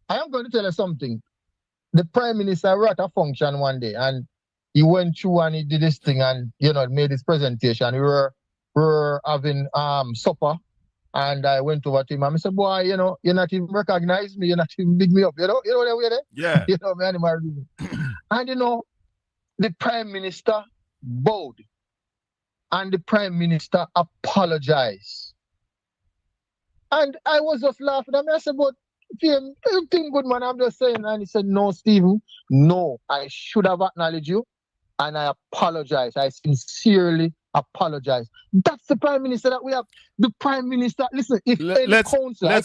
I am going to tell you something. The Prime Minister were at a function one day, and he went through and he did this thing, and made his presentation. We were having supper, and I went over to him and I said, boy, you're not even recognize me, you're not even big me up, you know that way there? Yeah. Man, and the Prime Minister bowed, and the Prime Minister apologized. And I was just laughing. I said, but everything good, man, I'm just saying. And he said, no, Stephen, no, I should have acknowledged you, and I apologize. I sincerely apologize. That's the Prime Minister that we have. The Prime Minister, listen, if let's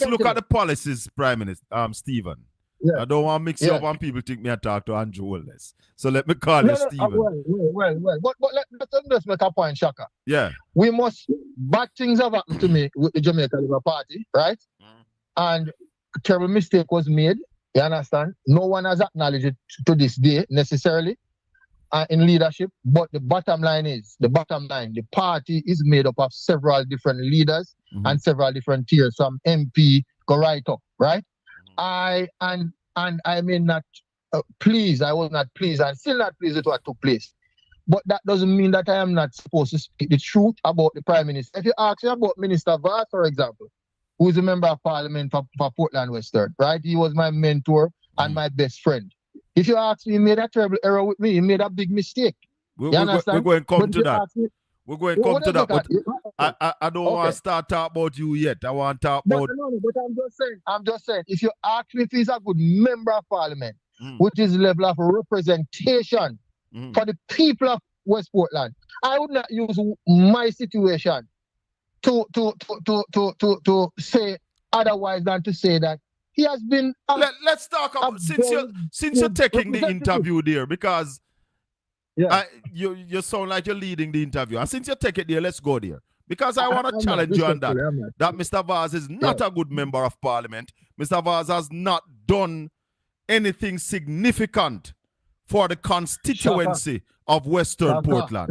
look at the policies, Prime Minister, Stephen. Yeah. I don't want to mix you up and people think me I talk to Andrew Wallace. So let me call you Stephen. Well. But let's make a point, Shaka. Yeah. We must, bad things have happened to me with the Jamaica Labour Party, right? And a terrible mistake was made. You understand? No one has acknowledged it to this day necessarily in leadership. But the bottom line, the party is made up of several different leaders and several different tiers, from MP go right up, right? I may not please. I was not pleased and still not pleased with what took place. But that doesn't mean that I am not supposed to speak the truth about the Prime Minister. If you ask me about Minister Vaz, for example, who is a member of Parliament for Portland Western, right? He was my mentor and my best friend. If you ask me, he made a terrible error with me. He made a big mistake. We're going to come to that. We're going to come to that, but I don't want to start talking about you yet. I want to talk about... No, but I'm just saying, if you ask me if he's a good member of Parliament, which is level of representation for the people of West Portland, I would not use my situation to say otherwise than to say that he has been... Let's talk about... Since you're taking the interview there, because... Yeah. You sound like you're leading the interview. And since you take it there, let's go there. Because I want to challenge you on that. That Mr. Vaz is not a good member of Parliament. Mr. Vaz has not done anything significant for the constituency of Western Portland.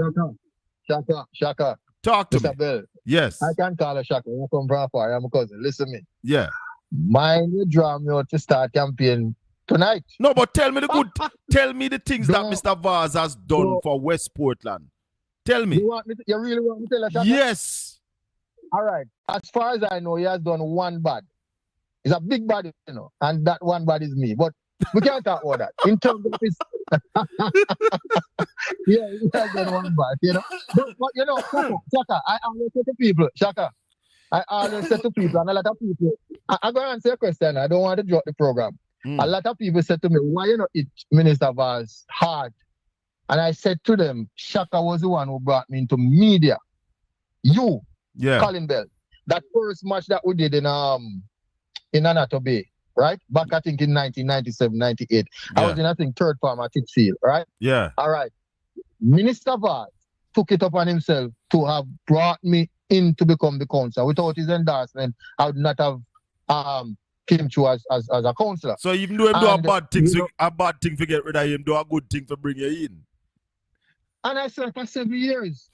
Shaka. Talk to Mr. me. Bell. Yes. I can call her Shaka. I come from afar. I'm a cousin. Listen to me. Yeah. Mind you draw me out to start campaign tonight. No, but tell me the things that Mr. Vaz has done for West Portland. Tell me. You really want me to tell us? Yes. All right. As far as I know, he has done one bad. It's a big bad, and that one bad is me. But we can't talk about that. In terms of his... yeah, he has done one bad, But Shaka, I always say to people, and a lot of people, I'm going to answer your question. I don't want to drop the program. A lot of people said to me, why it Minister Vaz hard? And I said to them, Shaka was the one who brought me into media. You, Colin Bell. That first match that we did in Anato Bay, right? Back, I think, in 1997, 98. I was in, I think, third farm at Titfield, right? Yeah. All right. Minister Vaz took it upon himself to have brought me in to become the councillor. Without his endorsement, I would not have came through as a councillor. So even though him do a bad thing to get rid of him, do a good thing to bring you in. And I said for 7 years.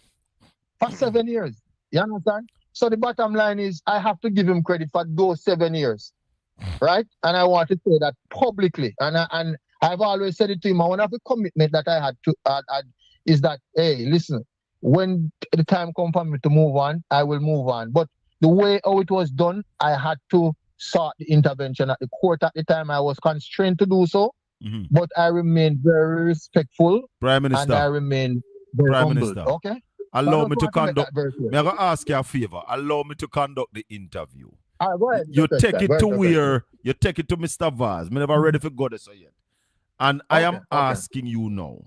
For 7 years. You understand? So the bottom line is I have to give him credit for those 7 years. Right? And I want to say that publicly. And I've always said it to him. One of the commitment that I had is that, hey, listen, when the time comes for me to move on, I will move on. But the way how it was done, I had to sought the intervention at the court at the time. I was constrained to do so, but I remained very respectful Prime and I Minister, remained very Prime humbled. Minister, Okay. allow I me just to want to make conduct. that very clear. May I go ask you a favor? Allow me to conduct the interview. All right, go ahead. You Mr. take it Go to ahead, Mr. where you take it to Mr. Vaz. Me never ready for go there so yet. And I am Okay. asking you now.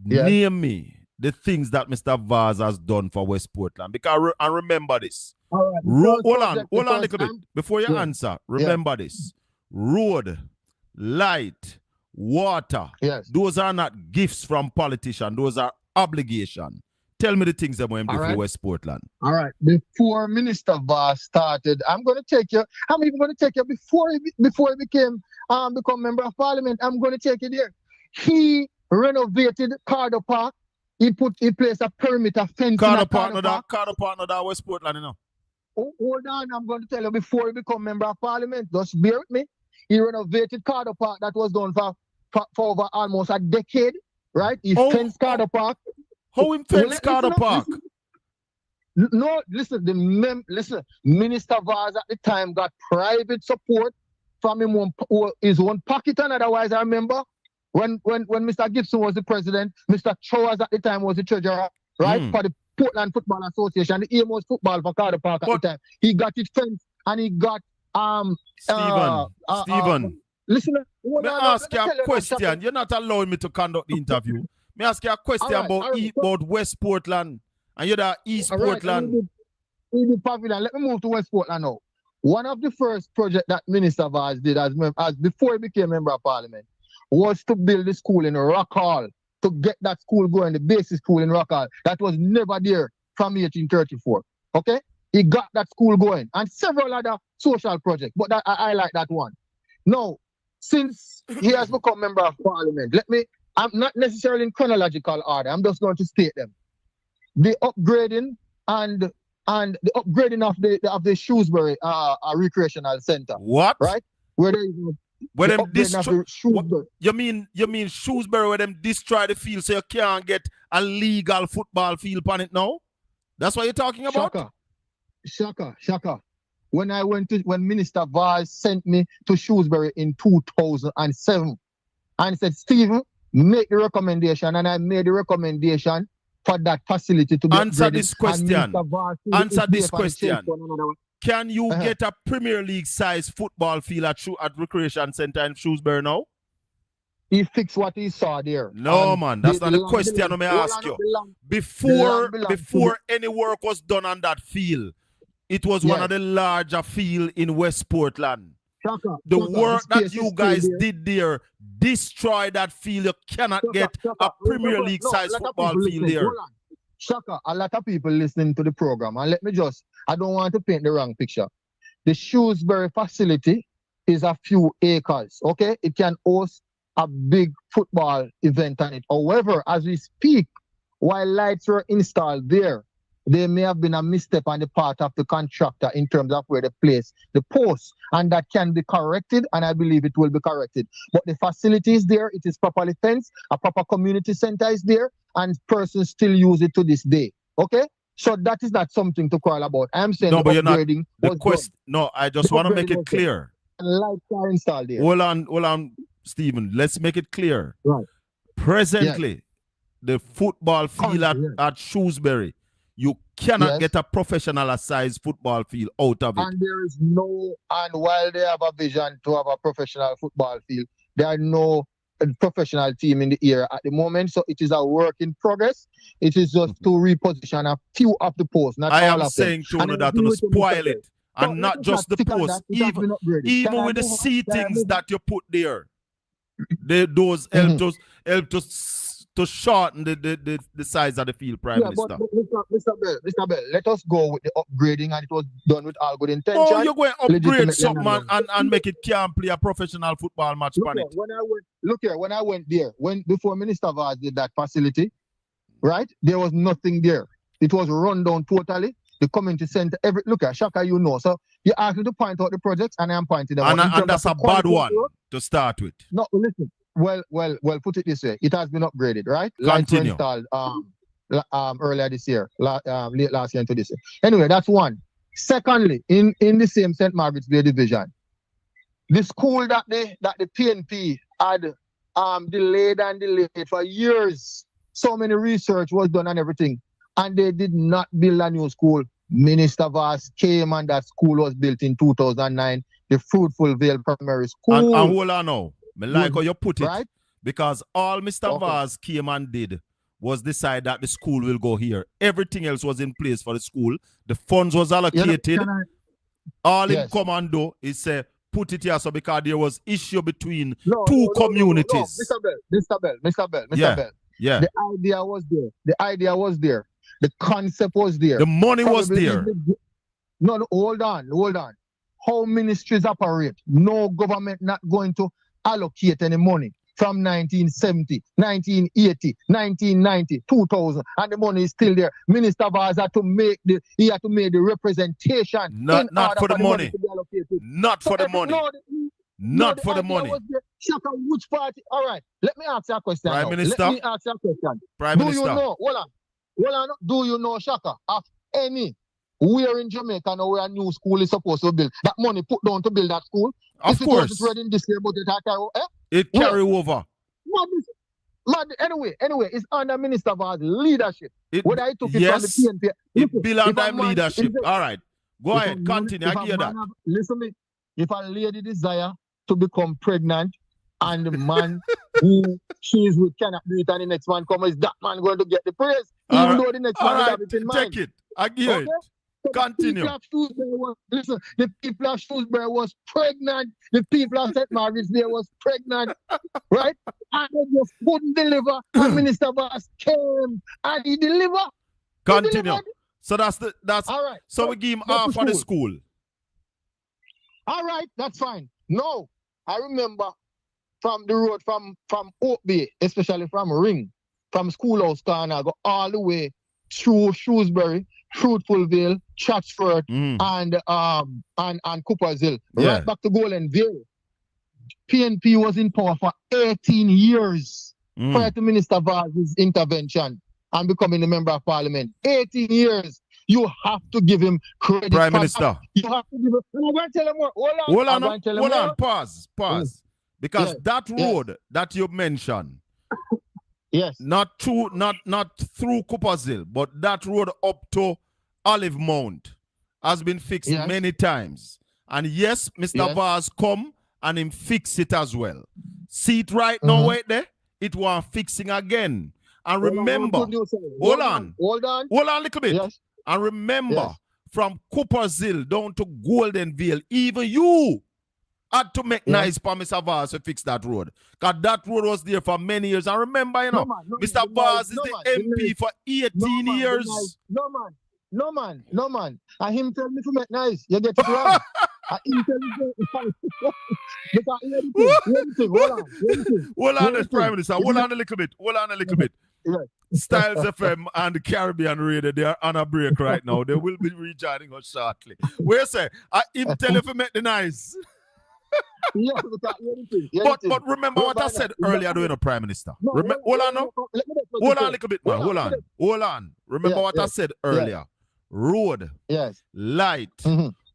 Yes. Name me the things that Mr. Vaz has done for West Portland. Because and remember this. All right. Hold on a little bit. Before you Yeah. answer, remember this. Road, light, water. Yes. Those are not gifts from politicians. Those are obligation. Tell me the things that I'm doing for West Portland. All right. Before Minister Vaz started, I'm going to take you. I'm even going to take you before he become member of parliament. I'm going to take you there. He renovated Carter Park. He placed a perimeter fence. Carter Park, no, West Portland, you know. Hold on, I'm going to tell you before he become member of parliament. Just bear with me. He renovated Carter Park that was done for over almost a decade, right? He fenced Carter Park. How him fence Carter Park? No, listen, Minister Vaz at the time got private support from his own pocket, and otherwise I remember when Mr. Gibson was the president, Mr. Chowers at the time was the treasurer, right? For the Portland Football Association, the aim was football for Carter Park at the time. He got it fenced and he got Stephen. Listen, may I ask you a question? You're not allowing me to conduct the interview. May I ask you a question about West Portland and you're the East Portland? Let me move to West Portland now. One of the first projects that Minister Vaz did as before he became member of parliament was to build the school in Rock Hall, to get that school going, the basic school in Rock Hall. That was never there from 1834. Okay? He got that school going and several other social projects, but I like that one. Now, since he has become member of parliament, I'm not necessarily in chronological order. I'm just going to state them. The upgrading and the upgrading of the Shrewsbury recreational center. What? Right? Where them you mean Shrewsbury where them destroy the field so you can't get a legal football field on it now? That's what you're talking about? Shaka. When Minister Vaz sent me to Shrewsbury in 2007 and said, Stephen, make the recommendation, and I made the recommendation for that facility to be answer upgraded. This question. Answer this question. Can you get a Premier League size football field at Recreation Center in Shrewsbury now? He fixed what he saw there. No, man, that's not the question I may ask you. Before any work was done on that field, it was one of the larger fields in West Portland. The work that you guys did there destroyed that field. You cannot get a Premier League size football field there. Shaka, a lot of people listening to the program, and I don't want to paint the wrong picture. The Shrewsbury facility is a few acres, okay? It can host a big football event on it. However, as we speak, while lights were installed there, there may have been a misstep on the part of the contractor in terms of where they place the posts, and that can be corrected, and I believe it will be corrected. But the facility is there, it is properly fenced, a proper community center is there, and persons still use it to this day. Okay? So that is not something to quarrel about. I'm saying no, but upgrading you're not. No, I just want to make it clear. Lights are installed there. Hold on, Stephen. Let's make it clear. Right. Presently, the football field at Shrewsbury, you cannot get a professional size football field out of it. And there is and while they have a vision to have a professional football field, there are no professional team in the area at the moment. So it is a work in progress. It is just to reposition a few of the posts, not I all am of saying them. to that to spoil it. And not just the post, even with the seatings that you put there, those help to shorten the size of the field, Prime Minister. But Mr. Bell, let us go with the upgrading, and it was done with all good intention. Oh, you're going to upgrade something and make it can play a professional football match on it. When I went there, before Minister Vaz did that facility, right, there was nothing there. It was run down totally. The community center, look at Shaka, you know. So you asked me to point out the projects, and I'm pointing them out. And that's a bad one to start with. No, listen. Well, put it this way. It has been upgraded, right? Continue. Lights were installed earlier this year, late last year into this year. Anyway, that's one. Secondly, in the same St. Margaret's Bay division, the school that the PNP had delayed for years. So many research was done and everything, and they did not build a new school. Minister Vaz came and that school was built in 2009, the Fruitful Vale Primary School. And hold on now. Me like how you put it. Right? Because all Mr. Vaz came and did was decide that the school will go here. Everything else was in place for the school. The funds was allocated. All him come and do is say, put it here, so because there was issue between two communities. Mr. Bell. Yeah. The idea was there. The concept was there. The money was there. No, hold on. How ministries operate? No government not going to allocate any money from 1970, 1980, 1990, 2000, and the money is still there. Minister Vaz had to make the representation. Not for the money. Not for the money. Not for the money. Shaka, which party? All right. Let me ask you a question. Prime Minister. Let me ask you a question. Prime Minister. You know? Hold on. Do you know, Shaka, of any where in Jamaica now where a new school is supposed to build? That money put down to build that school? Of course. It wasn't ready in this year, but it carry over. Anyway, it's under Minister Vaz's leadership. Whether I took it from the PNP. It belongs to leadership. All right. Go ahead. Continue. I hear that. Listen me. If a lady desire to become pregnant and the man who she's with cannot do it and the next man comes, is that man going to get the praise? Even though the next man will have it in mind. Take it. I hear it. Continue. The people of Shrewsbury was pregnant. The people of St. Margaret's Bay was pregnant. Right? And they just couldn't deliver. And Minister Vaz came and he delivered. Continue. So that's all right. So we give him half for the school. All right, that's fine. No, I remember from the road from Oak Bay, especially from Ring, from Schoolhouse Corner, go all the way through Shrewsbury, Fruitful Vale, Chatsford, and Cooper's Hill, right back to Golden Vale. PNP was in power for 18 years prior to Minister Vaz's intervention and becoming a member of Parliament. 18 years. You have to give him credit. Prime Minister. You have to give him. I'm going to tell him more. Hold on. Pause. Because that road that you mentioned, not through Cooper's Hill, but that road up to Olive Mount has been fixed many times. And yes, Mr. Vaz come and him fix it as well. See it right now, right there? It was fixing again. And remember, hold on a little bit. Yes. And remember, from Cooper's Hill down to Golden Vale, even you had to make nice for Mr. Vaz to fix that road. Because that road was there for many years. And remember, Mr. Vaz is the MP for 18 years. No, man. And him tell me to make nice. You get it wrong. Him tell me Hold on, Prime Minister. Hold on a little bit. Styles FM and the Caribbean Radio, they are on a break right now. They will be rejoining us shortly. Where say? Him tell you to make the nice. But remember what I said earlier, doing a Prime Minister. Hold on a little bit, man. Hold on. Remember what I said earlier. Road, light,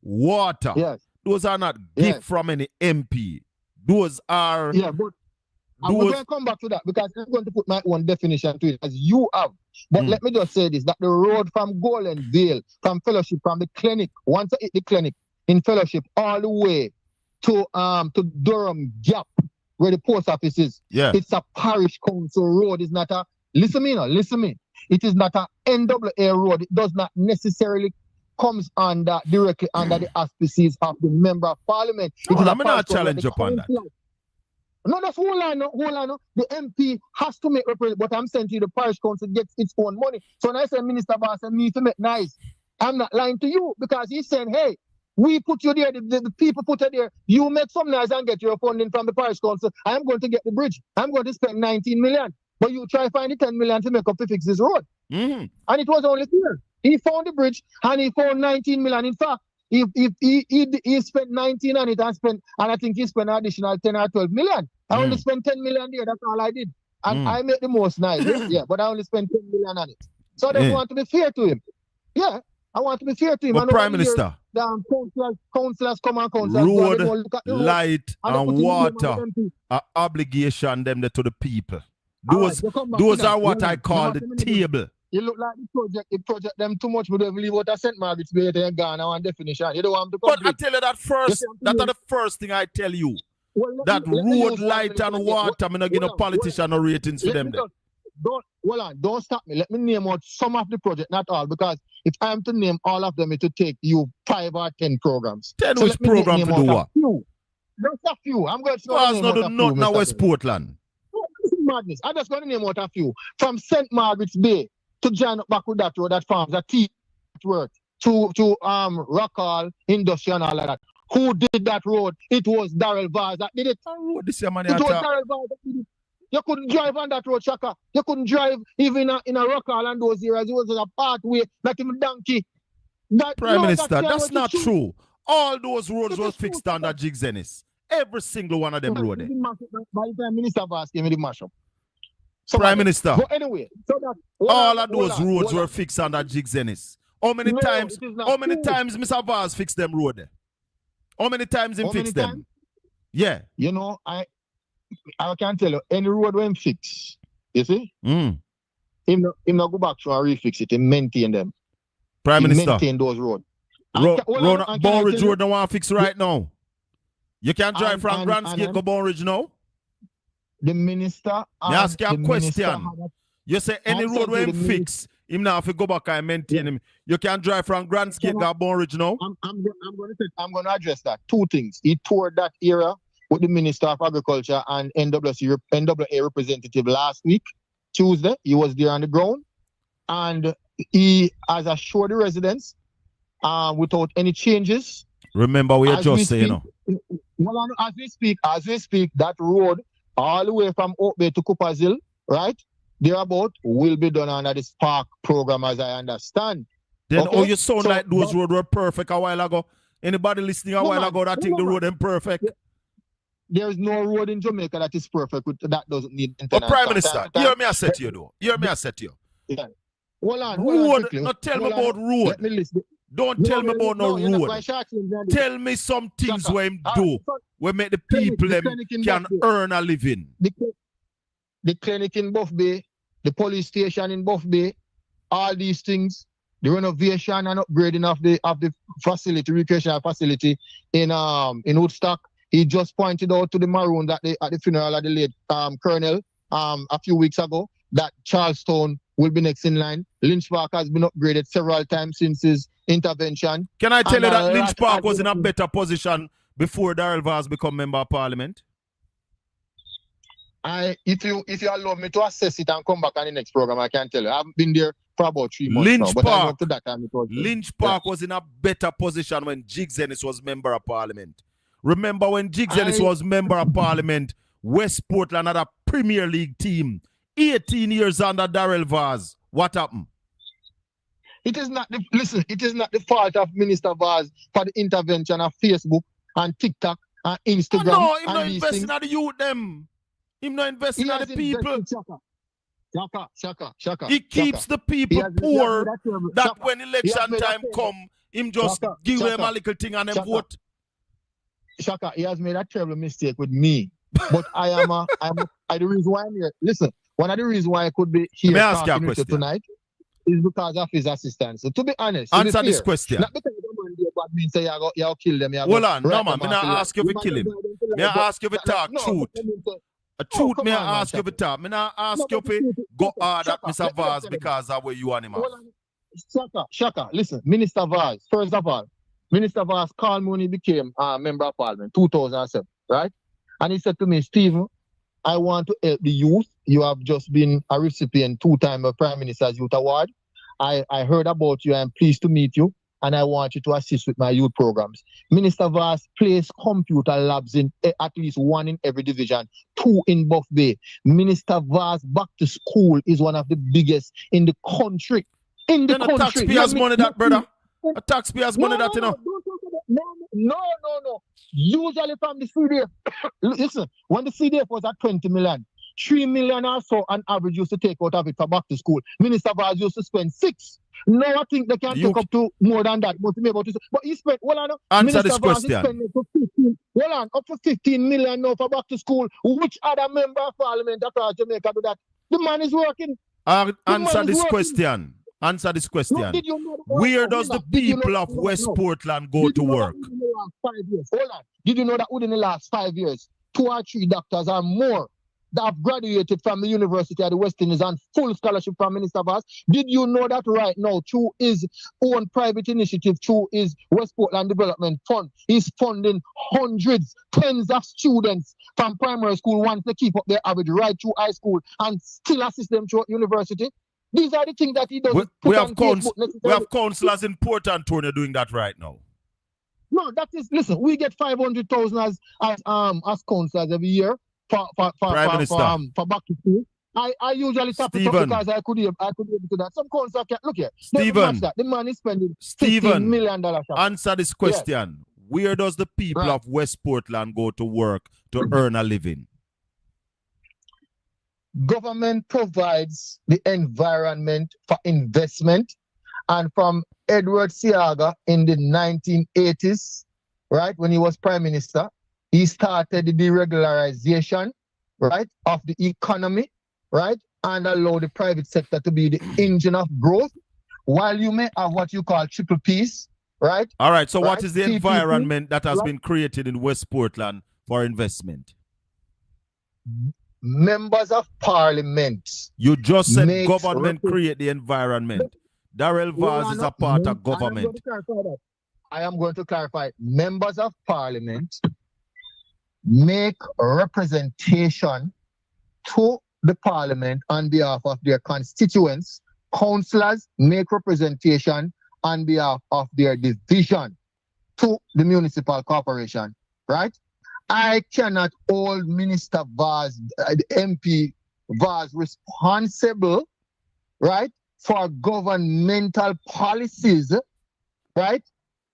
water. Those are not gift from any MP. Those are. I'm going to come back to that because I'm going to put my own definition to it as you have. But let me just say this, that the road from Golden Vale, from Fellowship, from the clinic, once I hit the clinic in Fellowship, all the way to Durham Gap, where the post office is. It's a parish council road. It's not a, listen me. It is not a NWA road. It does not necessarily comes directly under the auspices of the Member of Parliament. I'm not challenge upon that. No, that's hold on. The MP has to make representative, but I'm saying to you, the parish council gets its own money. So when I say Minister Vaz and me to make nice, I'm not lying to you because he's saying, hey, we put you there, the people put you there, you make some nice and get your funding from the parish council. I'm going to get the bridge. I'm going to spend 19 million. But you try to find the 10 million to make up to fix this road. And it was only fair. He found the bridge and he found 19 million. In fact, he spent 19 on it and I think he spent an additional 10 or 12 million. I only spent 10 million there. That's all I did. And I made the most nice. But I only spent 10 million on it. So they want to be fair to him. And I want to be fair to him. But Prime Minister, Councillors come and councillors go and they road, go look at the road. light, And they and put in the name of water the MP. are obligation them to the people. All right, Those, you come back those to that. are what Hold I on. call Now, the wait a minute. table. You look like the project them too much, but they leave out a St. Margaret's Bay and gone on definition. You don't want to But I complete. tell you that first, that are the first thing I tell you. Well, That let me road, use 1 light, minute and and get- water, I'm not giving a politician no ratings for Let them me there. just- Don't stop me. Let me name out some of the project, not all, because if I am to name all of them, it will take you 5 or 10 programs. 10 So which let me program name to out do a what? few. Just a few. I'm going to Cause name not out do a few, nothing at Mr. West Bennett. Portland. This is madness. I'm just going to name out a few. From St. Margaret's Bay to join up back with that road that farms a T work to Rockall Industry and all of that. Who did that road? It was Darrell Vaz that did it. Road this year, man, It was attack. Darrell Vaz that did it. You couldn't drive on that road, Shaka. You couldn't drive even in a Rockall and those areas. It was a pathway, not even donkey. Prime Minister, that's was not the truth. true. All those roads It were is true, fixed under Jigs Ennis. Every single one of them road there. By the time Minister Vaz gave me the mashup. Prime Minister, But anyway, so that all of those roads were fixed under Jigs Ennis. How many No, times? it is not How many true. times Mr. Vaz fixed them road there? How many times him How many fixed them? times? Yeah. You know, I can tell you any road when fix, you see, Mm. him not go back to and refix it. He maintain them. Prime He Minister, maintain those roads. And Bone Ridge can I Road don't want to fix right now. You can drive And- from and- Grants Gate and- go Bone Ridge now. the minister. Me ask you a the minister question. had a- You say any Answer road to where the him minister. fix, him now if you go back and maintain him. You can drive from Grants Gate go Bone Ridge now. I'm going to address that. Two things. He toured that area with the Minister of Agriculture and NWA representative last week, Tuesday. He was there on the ground, and he has assured the residents, without any changes. Remember what you As we just say, you know. Well, as we speak, that road all the way from Oak Bay to Cooper's Hill, right? Thereabout will be done under the Spark program, as I understand. Then Okay, oh, you sound so like those that- roads were perfect a while ago. Anybody listening a No, while man. ago that No, think the man. road ain't perfect? There is no road in Jamaica that is perfect that doesn't need But maintenance. Prime From Minister, time to time. hear me I said to you though. Hear me I said to you. Yeah. Hold on Road, quickly. not tell me Hold on. about road. Let me listen. Don't tell me about no you're not road. going short-change me. Tell me some things Shut up. where him All do right, so where make the clinic- people the them clinic in can Buff Bay. earn a living. The clinic in Buff Bay, the police station in Buff Bay, all these things, the renovation and upgrading of the facility, recreational facility in Woodstock. He just pointed out to the Maroon that at the funeral of the late Colonel a few weeks ago that Charlestown will be next in line. Lynch Park has been upgraded several times since his intervention. Can I tell And you that a Lynch lot Park of was in a other- better position before Darrell Vaz become member of parliament? If you allow me to assess it and come back on the next program, I can tell you. I haven't been there for about 3 months Lynch now, but I know Park. up to that time it was Lynch Park was in a better position when Jigs Ennis was member of parliament. Remember when Jigs Ennis was member of parliament, West Portland had a Premier League team. 18 years under Darrell Vaz. What happened? It is not the fault of Minister Vaz for the intervention of Facebook and TikTok and Instagram. No, him and not these investing things. in the youth them. Him not investing He in has the people. invested, Shaka. He keeps the He people has- poor he has made that that Shaka. when election made that time terrible- come, him just Shaka, give them Shaka, a little thing and them Shaka. vote. Shaka, he has made a terrible mistake with me. But the reason why I'm here. Listen, one of the reasons why I could be here May I ask you a talking with you question? tonight is because of his assistance. So to be honest, to be Answer this fair, question. not because the man there bad means say you kill them. Hold on, no man, me not ask you to kill him. Me I ask you to talk truth. A truth come me on, I man, ask you to Shaka. talk. Me not ask No, you but to you- go Shaka, hard at Shaka, Mr. let me Vaz tell you. because of where you want him at. Shaka, listen, Minister Vaz, first of all, Minister Vaz called me when he became a member of parliament, 2007, right? And he said to me, Stephen, I want to help the youth. You have just been a recipient 2 times of Prime Minister's Youth Award. I heard about you. I'm pleased to meet you. And I want you to assist with my youth programs. Minister Vaz placed computer labs in at least 1 in every division, 2 in Buff Bay. Minister Vaz back to school is one of the biggest in the country. In the Then a country. taxpayers money that, brother. A taxpayers money that, you know. Don't talk about, no. Usually from the CDF. Listen, when the CDF was at 20 million, 3 million or so on average used to take out of it for back to school. Minister Vaz used to spend 6. No, I think they can You take up to more than that. But he spent, hold on, answer Minister this Vance, he question. spent up to 15, hold on, up to 15 million now for back to school. Which other member of parliament across Jamaica do that? The man is working. Answer this question. Answer this question. No, did you know Where does the people of West Portland go to work? Did you know that within the last 5 years? Hold on. Did you know that within the last 5 years, 2 or 3 doctors or more that have graduated from the University of the West Indies on full scholarship from Minister Vance? Did you know that right now, through his own private initiative, through his West Portland Development Fund, he's funding hundreds, tens of students from primary school once they keep up their average right through high school and still assist them through university? These are the things that he does. We have councillors in Port Antonio doing that right now. No, that is, listen, we get 500,000 as councillors every year for back to school. I usually tap it up because I could be able to do that. Some councillors can't look here. Stephen, the man is spending $15 million. Answer this question. Yes. Where does the people of West Portland go to work to earn a living? Government provides the environment for investment, and from Edward Seaga in the 1980s, right, when he was prime minister, he started the deregularization, right, of the economy, right, and allowed the private sector to be the engine of growth, while you may have what you call triple P's, right? All right, so what is the environment that has been created in West Portland for investment? Members of parliament. You just said government create the environment. Darrell Vaz is a part of government. I am going to clarify. Members of parliament make representation to the parliament on behalf of their constituents. Councillors make representation on behalf of their division to the municipal corporation, right? I cannot hold Minister Vaz, the MP Vaz, responsible, right, for governmental policies, right?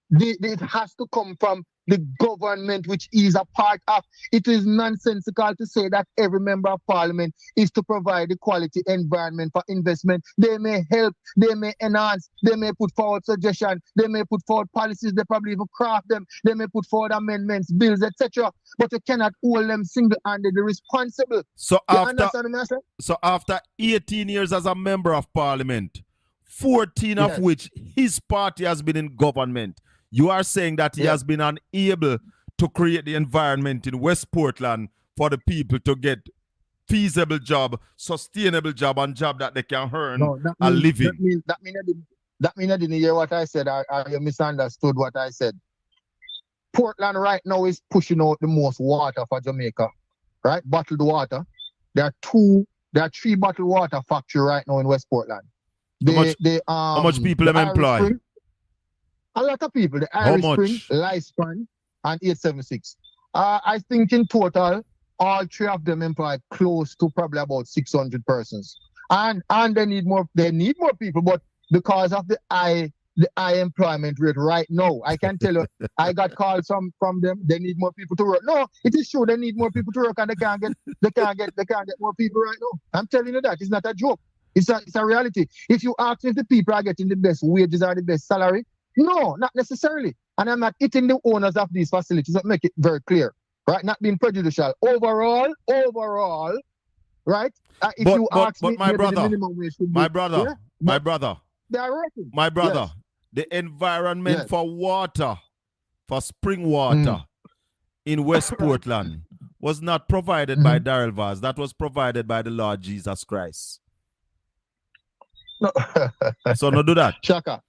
It has to come from the government which is a part of. It is nonsensical to say that every member of parliament is to provide the quality environment for investment. They may help, they may enhance, they may put forward suggestions, they may put forward policies, they probably even craft them, they may put forward amendments, bills, etc. But you cannot hold them single-handedly responsible. So after 18 years as a member of parliament, 14 of which his party has been in government, you are saying that he has been unable to create the environment in West Portland for the people to get feasible job, sustainable job, and job that they can earn a living. That means I didn't hear what I said, or you misunderstood what I said. Portland right now is pushing out the most water for Jamaica, right? Bottled water. There are 3 bottled water factories right now in West Portland. How much people them employ? A lot of people. The Irish Spring, Lifespan, and 876. I think in total, all 3 of them employ close to probably about 600 persons. And they need more. They need more people, but because of the high employment rate right now, I can tell you, I got calls from them. They need more people to work. No, it is true. They need more people to work, and they can't get more people right now. I'm telling you that. It's not a joke. It's a reality. If you ask if the people are getting the best wages or the best salary, no, not necessarily. And I'm not hitting the owners of these facilities. That make it very clear, right? Not being prejudicial. Overall, right? If you ask me, my brother, they are working. My brother, the environment for water, for spring water in West Portland was not provided by Darrell Vaz. That was provided by the Lord Jesus Christ. No. So no do that. Shaka.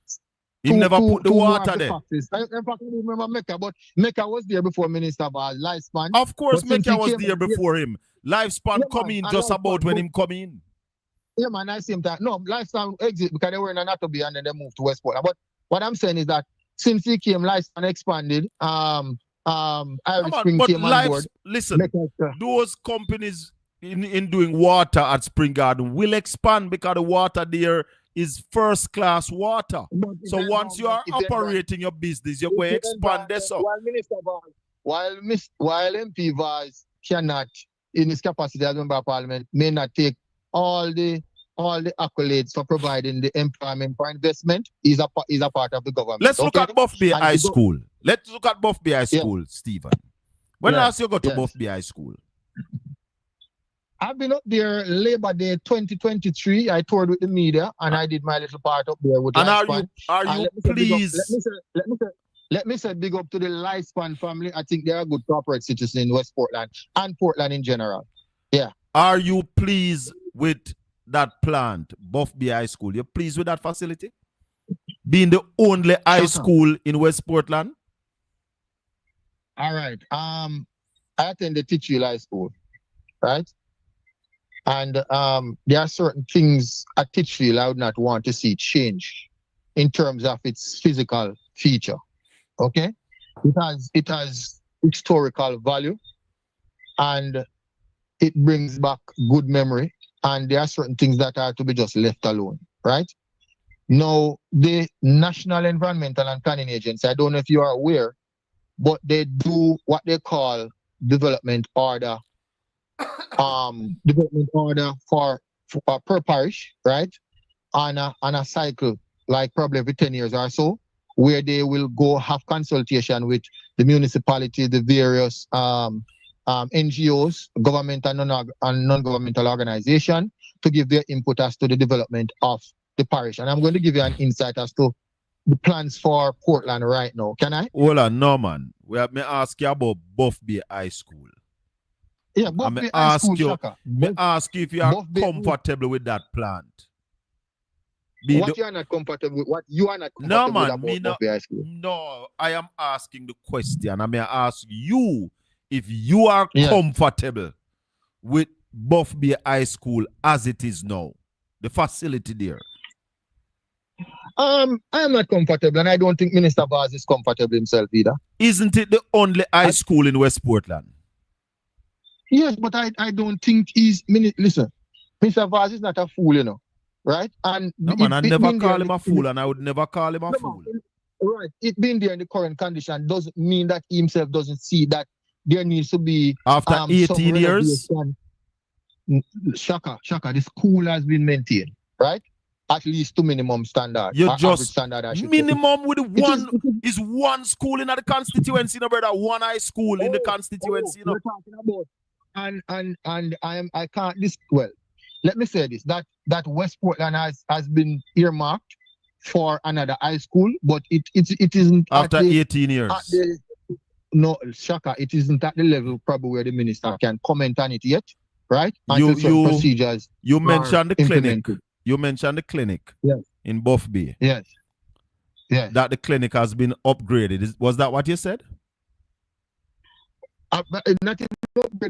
He never put the water there. In fact, I don't remember Mecca, but Mecca was there before Minister Vaz. Lifespan. Of course, Mecca was there before him. Lifespan come in just about when him come in. Yeah, man, I see him that. No, Lifespan exit because they were in Anatomy and then they moved to West Portland. But what I'm saying is that since he came, Lifespan expanded. Irish Spring came on board. Listen, those companies in doing water at Spring Garden will expand because the water there is first class water. So once you are operating your business, you're going to expand this up. While MP Vaz cannot, in his capacity as member of parliament, may not take all the all the accolades for providing the employment for investment is a part of the government. Let's look at Buff Bay And High the go- School. Let's look at Buff Bay High School, Stephen. When Yeah. last you go to Yes. Buff Bay High School? I've been up there Labor Day 2023. I toured with the media and I did my little part up there with And Lifespan. are And you let me say big up- pleased? Let me say big up to the Lifespan family. I think they're a good corporate citizen in West Portland and Portland in general. Are you pleased with that plant, Buff Bay High School? You're pleased with that facility? Being the only high Shut up. school in West Portland? All right. I attended Teachfield High School, right? And there are certain things at Teachfield I would not want to see change in terms of its physical feature. Okay, it has historical value, and it brings back good memory. And there are certain things that are to be just left alone, right? Now, the National Environmental and Planning Agency, I don't know if you are aware, but they do what they call development order for per parish, right? On a cycle, like probably every 10 years or so, where they will go have consultation with the municipality, the various NGOs, government and non-governmental organization, to give their input as to the development of the parish. And I'm going to give you an insight as to the plans for Portland right now. Can I? Hold on, Norman. Me ask you about Buff Bay High School. Yeah, Buff Bay High School, Shaka. Me ask you if you are Buff Bay- comfortable with that plant. What you are not comfortable with? What you are not comfortable with about Buff Bay High School? No, I am asking the question. I may ask you if you are Yeah. comfortable with Buff Bay High School as it is now, the facility there. I am not comfortable, and I don't think Minister Vaz is comfortable himself either. Isn't it the only high school in West Portland? Yes, but I don't think he's. Listen, Mr. Vaz is not a fool, you know, right? And No, man, I never been call there him a fool, and I would never call him a fool. Right, it being there in the current condition doesn't mean that he himself doesn't see that there needs to be After some 18 years? renovation. Shaka, the school has been maintained, right? At least to minimum standard. You or just average standard, I should say. minimum with It one is- is one school in the constituency, no brother. One high school in the constituency, you know. We're talking about, and I can't this well. Let me say this: that West Portland has been earmarked for another high school, but it isn't After at the, 18 years. at the, no, Shaka, it isn't at the level probably where the minister can comment on it yet, right? Until certain procedures. You mentioned the clinic. implemented. You mentioned the clinic Yes. in Buff Bay. Yes. Yes. That the clinic has been upgraded. Was that what you said? Not even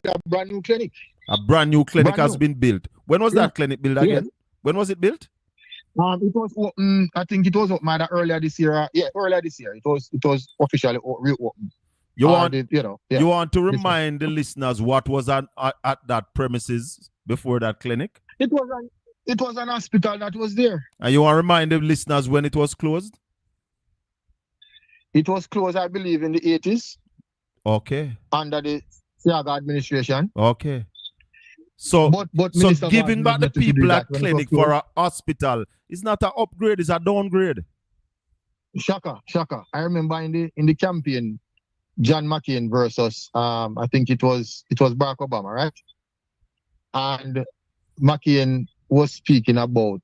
a brand new clinic. A brand new clinic Brand has new. been built. When was that clinic built again? When was it built? It was open. I think it was open either earlier this year. Yeah, earlier this year. It was officially reopened. You want You want to remind the listeners what was at that premises before that clinic? It was an hospital that was there. And you want to remind the listeners when it was closed? It was closed, I believe, in the 80s Okay. under the Siaga administration. Okay. So, But so Minister giving Vaz back the nothing to do people with at that when it was clinic closed. for a hospital is not an upgrade, it's a downgrade. Shaka. I remember in the campaign, John McCain versus I think it was Barack Obama, right? And McCain was speaking about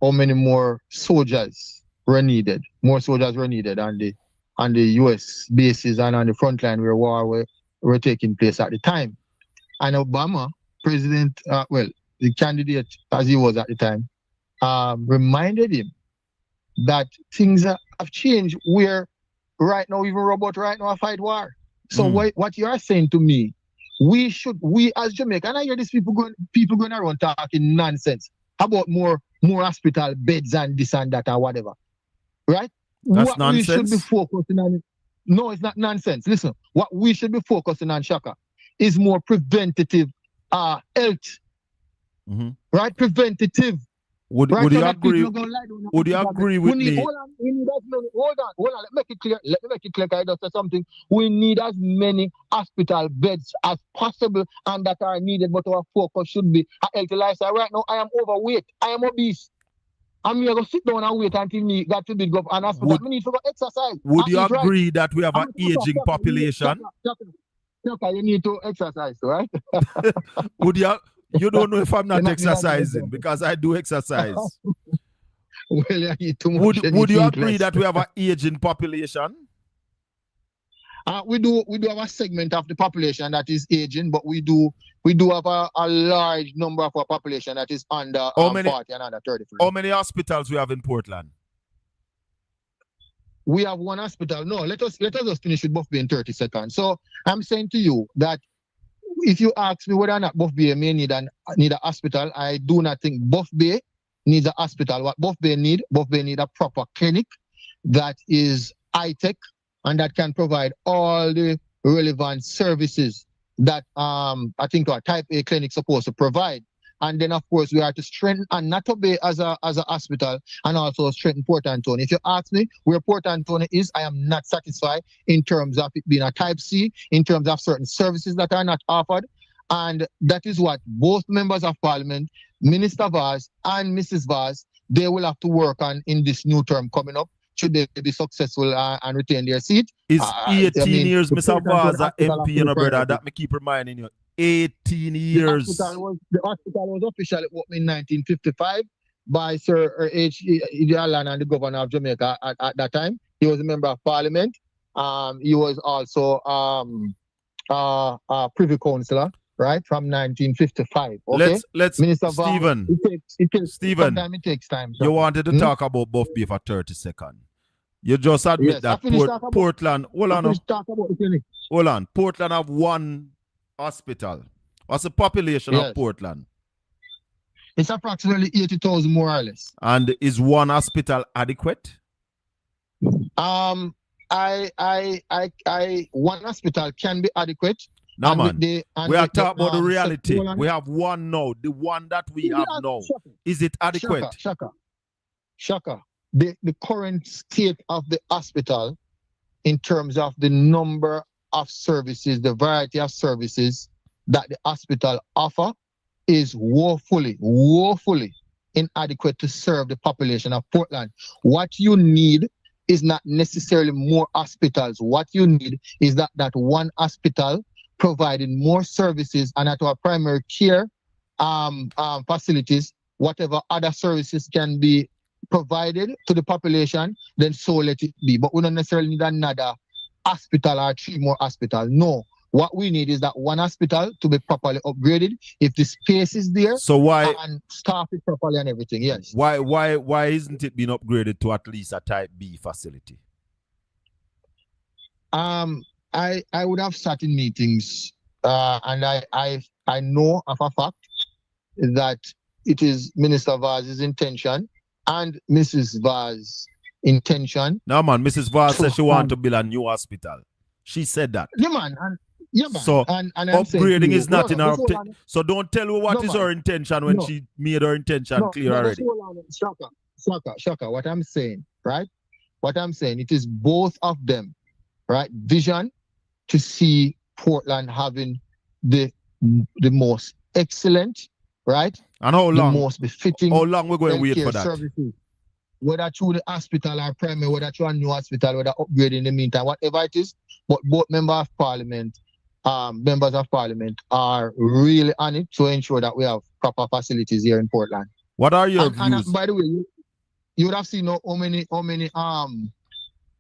how many more soldiers were needed. More soldiers were needed on the US bases and on the front line where war were taking place at the time. And Obama, president, the candidate as he was at the time, reminded him that things have changed where right now, even robots right now fight war. So what you are saying to me, we as Jamaica, and I hear these people going around talking nonsense about more hospital beds and this and that and whatever. Right? That's what nonsense. we should be focusing on. No, it's not nonsense. Listen, what we should be focusing on, Shaka, is more preventative health. Mm-hmm. Right? Preventative Would Right, you so that agree? people don't lie down. Would you agree with me? Hold on, we need as many. Hold on. Let me make it clear. Let me make it clear. I just said something. We need as many hospital beds as possible, and that are needed. But our focus should be a healthy lifestyle. Right now, I am overweight. I am obese. I'm here to sit down and wait until me got to big up an hospital. I need to go exercise. Would you Eat right. agree that we have an aging population? Chaka, you need to exercise, right? Would you? You don't know if I'm not exercising because I do exercise. Well, you need too much. Would you agree that we have an aging population? We do have a segment of the population that is aging, but we do have a large number of our population that is under 40 and under 35. How many hospitals we have in Portland? We have one hospital. No, let us just finish with Buff Bay in 30 seconds. So I'm saying to you that if you ask me whether or not Buff Bay may need a hospital, I do not think Buff Bay needs a hospital. What Buff Bay need a proper clinic that is high-tech and that can provide all the relevant services that I think our type A clinic supposed to provide. And then, of course, we are to strengthen and not obey as a hospital and also strengthen Port Antonio. If you ask me where Port Antonio is, I am not satisfied in terms of it being a type C, in terms of certain services that are not offered. And that is what both members of parliament, Minister Vaz and Mrs. Vaz, they will have to work on in this new term coming up, should they be successful and retain their seat. Is 18 years, Mr. Vaz, a MP and a brother, that me keep reminding you. 18 years. The hospital was officially opened in 1955 by Sir H. Allen and the governor of Jamaica at that time. He was a member of parliament. He was also a privy councillor, right, from 1955. Okay? Let's Minister Stephen. Stephen, sometimes it takes time. You wanted to talk about Buff Bay for 30 seconds. You just admit that Portland. Hold on. Portland have one hospital. What's the population of Portland? It's approximately 80,000 more or less. And is one hospital adequate? One hospital can be adequate. No, man. We are talking about the reality. We have one now. The one that we have now. Is it adequate? Shaka. The current state of the hospital in terms of the number of services, the variety of services that the hospital offer is woefully inadequate to serve the population of Portland. What you need is not necessarily more hospitals. What you need is that one hospital providing more services, and at our primary care facilities, whatever other services can be provided to the population, then so let it be. But we don't necessarily need another hospital or 3 more hospitals. No. What we need is that one hospital to be properly upgraded. If the space is there, so why and staff it properly and everything, yes. Why isn't it being upgraded to at least a type B facility? I would have sat in meetings, and I know of a fact that it is Minister Vaz's intention and Mrs. Vaz's intention. No, man, Mrs. Vaz said she wanted to build a new hospital. She said that. Yeah, man. So and upgrading is not in her. So don't tell her what is her intention when she made her intention clear already. Shaka. What I'm saying, right? It is both of them, right? Vision to see Portland having the most excellent, right? And how long? The most befitting. How long we're going to wait for that? Services. Whether through the hospital or primary, whether through a new hospital, whether upgrading in the meantime, whatever it is. But both members of parliament are really on it to ensure that we have proper facilities here in Portland. What are your views? And by the way, you would have seen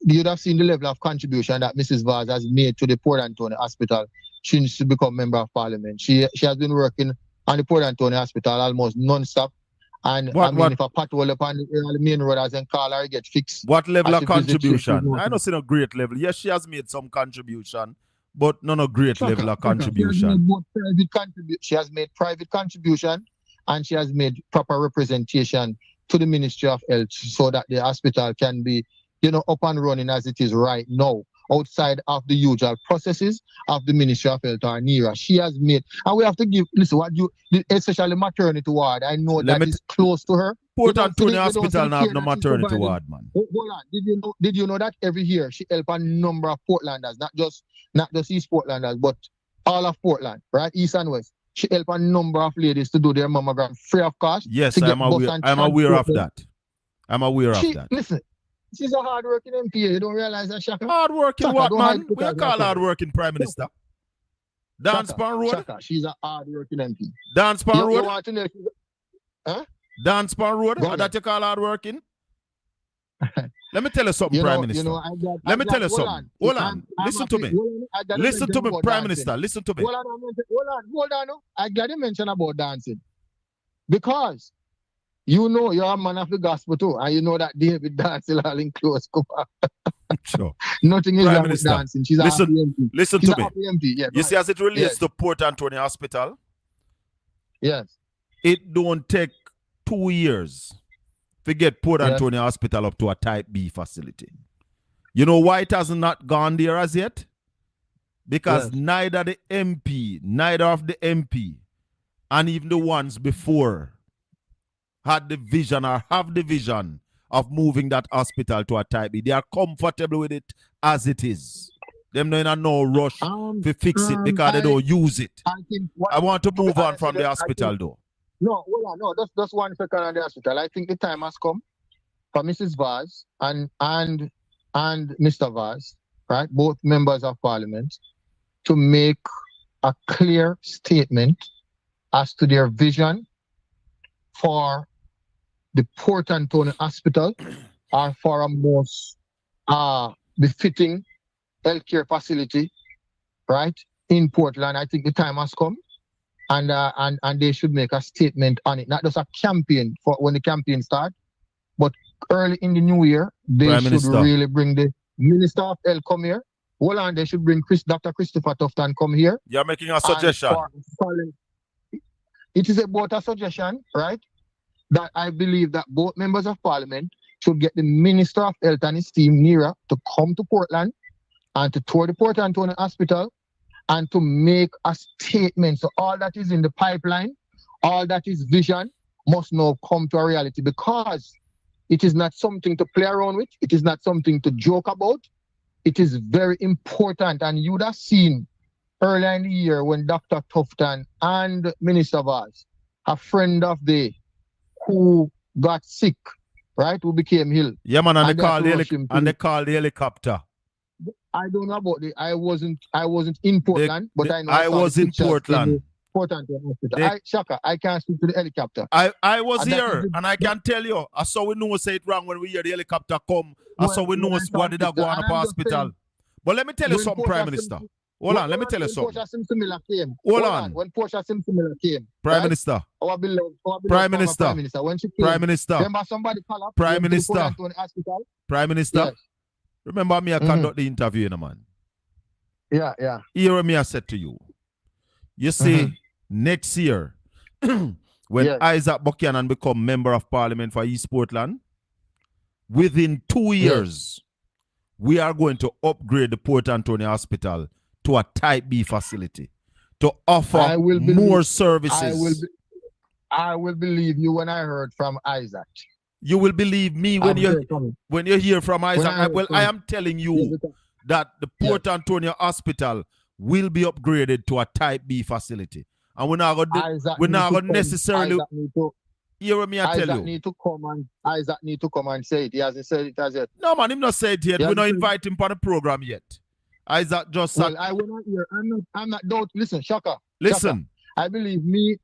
you'd have seen the level of contribution that Mrs. Vaz has made to the Port Antonio Hospital since she become member of parliament. She has been working on the Port Antonio Hospital almost non-stop. And if a pothole upon the main road as in call her get fixed. What level of contribution? I don't see no great level. Yes, she has made some contribution, but no great level of contribution. She has made private contribution, and she has made proper representation to the Ministry of Health so that the hospital can be, up and running as it is right now. outside of the usual processes of the Ministry of Health or NERA. She has made, and we have to give, listen, especially maternity ward, I know Let that me is close to her. Port You don't see Antonio the- you don't see Hospital the now have care no that she's maternity providing. ward, man. Hold on. Did you know that every year she help a number of Portlanders, not just East Portlanders, but all of Portland, right? East and West. She help a number of ladies to do their mammogram free of cost. Yes, to get I'm bus aware. and I'm aware of transport them. that. I'm aware She, of that. listen, she's a hard-working MP. You don't realize that, Shaka? Hard working Shaka, what, don't hide man? it We as call that. hard working Prime Minister. Dance Pan Road. Shaka, she's a hard-working MP. Dance Pan You Road. want to know? Dance Pan Road. Go on. That you call hard working. Let me tell you something, You Prime know, Minister. Let me tell you something. Hold on. Listen to me. Listen to me, Prime Minister. Listen to me. Hold on. No. I glad you mentioned about dancing. Because you know you're a man of the gospel too, and you know that David dancing all in close. Sure. Nothing is Prime wrong with Minister, dancing. She's listen- a happy MP. Listen She's to a me. happy MP. Yeah, You see, as it relates Yes. to Port Antonio Hospital, Yes. it don't take 2 years to get Port Yes. Antonio Hospital up to a Type B facility. You know why it has not gone there as yet? Because Yes. neither of the MP, and even the ones before had the vision or have the vision of moving that hospital to a Type B. They are comfortable with it as it is. Them not in a no rush to fix it because they don't use it. I think I want to move on honest from with the you, I hospital think- though. No, hold on. No, just 1 second on the hospital. I think the time has come for Mrs. Vaz and Mr. Vaz, right, both members of parliament, to make a clear statement as to their vision for the Port Antonio Hospital or for a most befitting healthcare facility, right, in Portland. I think the time has come. And they should make a statement on it, not just a campaign for when the campaign starts, but early in the new year, they Prime should Minister. really bring the Minister of Health come here. Hold on, they should bring Dr. Christopher Tufton come here. You're making a And suggestion. it is about a suggestion, right? That I believe that both members of parliament should get the Minister of Health and his team, NERA, to come to Portland and to tour the Port Antonio Hospital and to make a statement. So all that is in the pipeline, all that is vision, must now come to a reality, because it is not something to play around with. It is not something to joke about. It is very important. And you'd have seen earlier in the year when Dr. Tufton and Minister Vaz, a friend of theirs who got sick, right, who became ill. Yeah, man, and And they they call have the to rush him to and the- they call the helicopter. I don't know about it. I wasn't in Portland, but I know I saw the was in pictures Portland. the Port Antonio Hospital. They- Shaka, I can't speak to the helicopter. I was And that here, is the- and I can tell you, I saw we know say it wrong when we hear the helicopter come. I saw we know When I what did I saw go on and up I'm just hospital. saying, But let me tell you when something, Portia Prime Minister. Simpson- Hold on, let me tell you when something. Portia Simpson came. Hold on. When Portia Simpson came, Prime right? Minister, Our beloved Prime former Minister. Prime Minister, when she came, Prime Minister, remember somebody call up Prime came to the Minister. Port Antonio Hospital? Prime Minister. Yes. Remember me, I conduct the interview, you know, man. Yeah. Hear what me I said to you. You see, next year, when Yes. Isaac Buchanan become member of parliament for East Portland, within 2 years, we are going to upgrade the Port Antonio Hospital to a Type B facility to offer I will believe- more services. I will believe you when I heard from Isaac. You will believe me when I'm you very coming. when you hear from Isaac. I heard Well, from- I am telling you Yes, because- that the Port Antonio Hospital will be upgraded to a Type B facility. And we're not going Isaac we're need not to going come. necessarily Isaac need to- hear what me I tell Isaac you. need to come and Isaac need to come and say it. He hasn't said it as yet. No, man, him not said it yet. Yeah, We're not listen. invite him for the program yet. Isaac just said, Well, I will not hear. I'm not doubt. Listen, Shaka. listen, I believe me,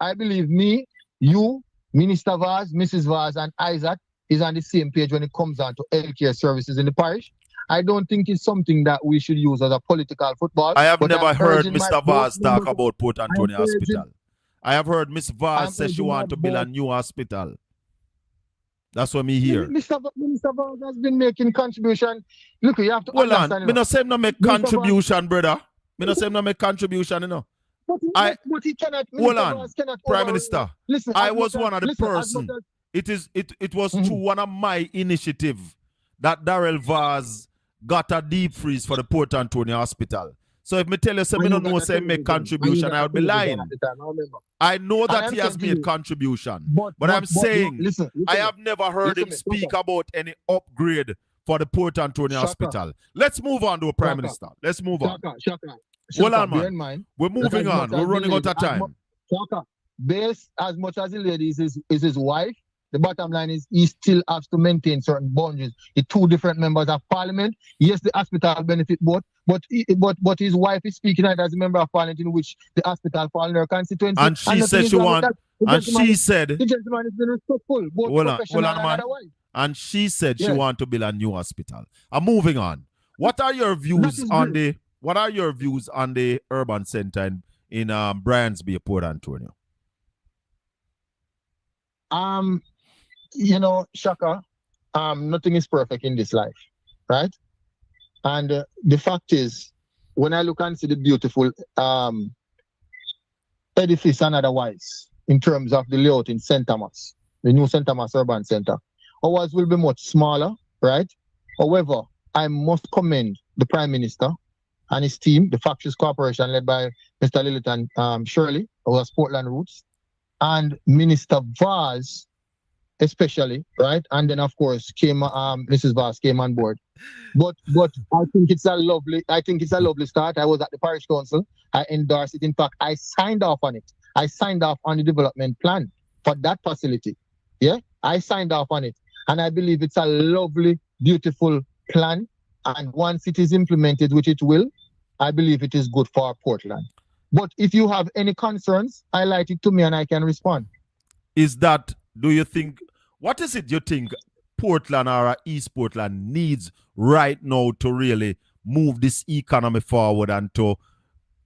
you, Minister Vaz, Mrs. Vaz, and Isaac is on the same page when it comes down to healthcare services in the parish. I don't think it's something that we should use as a political football. I have but never I'm heard urging my Mr. Vaz board talk members- about Port Antonio I'm urging- Hospital. I have heard Miss Vaz I'm say she urging want my to build a board- new hospital. That's what me hear. Minister Vaz has been making contribution. Look, you have to Hold understand. on. you Me know. not say him not make Mr. Vaz- contribution, brother. Me not say him not make contribution, you know. But he cannot. Hold Minister on, Vaz cannot Prime overrule- Minister. Listen, I as was much one of the listen, as person. much as- It was Mhm. through one of my initiative that Darrell Vaz got a deep freeze for the Port Antonio Hospital. So if me tell you, say me don't know, say make contribution, I would be lying. I know that he has made contribution, but I'm saying, listen, I have never heard him speak about any upgrade for the Port Antonio Hospital. Let's move on to a Prime Minister. Let's move on. Hold on, man. We're moving on. We're running out of time. Based as much as the lady is his wife, the bottom line is he still has to maintain certain boundaries. The two different members of parliament. Yes, the hospital benefit both, but his wife is speaking out as a member of parliament in which the hospital fall in her constituency. And she said she want. And she said the gentleman has been respectful, both professional and otherwise. And she said she want to build a new hospital. I'm moving on. What are your views on the urban center in Bryansby, Port Antonio? Shaka, nothing is perfect in this life, right? And the fact is, when I look and see the beautiful edifice and otherwise, in terms of the layout in St. Thomas, the new St. Thomas Urban Center, ours will be much smaller, right? However, I must commend the Prime Minister and his team, the Factories Corporation led by Mr. Lilliton Shirley, who has Portland roots, and Minister Vaz, especially, right? And then of course Mrs. Vaz came on board. But I think it's a lovely start. I was at the parish council. I endorsed it. In fact, I signed off on it. I signed off on the development plan for that facility. Yeah, I signed off on it. And I believe it's a lovely, beautiful plan. And once it is implemented, which it will, I believe it is good for Portland. But if you have any concerns, highlight it to me and I can respond. What is it you think Portland or East Portland needs right now to really move this economy forward and to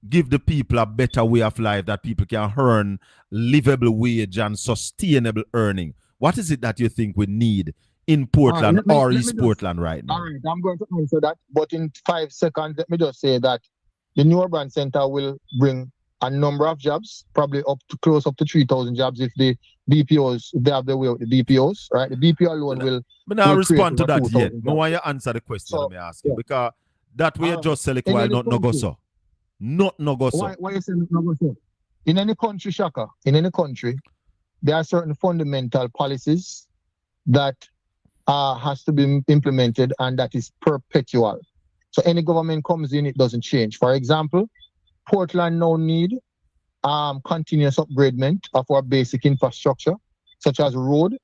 give the people a better way of life that people can earn livable wage and sustainable earning? What is it that you think we need in Portland or East Portland right now? All right, I'm going to answer that. But in 5 seconds, let me just say that the new urban center will bring a number of jobs, probably close up to 3,000 jobs if the BPOs, they have their way with the BPOs, right? The BPO alone will. But now respond to that yet. No one you answer the question let me ask you. Because that way just select while not no go so. Not no go so. Why you say not no go so? In any country, Shaka, in any country, there are certain fundamental policies that has to be implemented and that is perpetual. So any government comes in, it doesn't change. For example, Portland now need continuous upgradement of our basic infrastructure, such as road,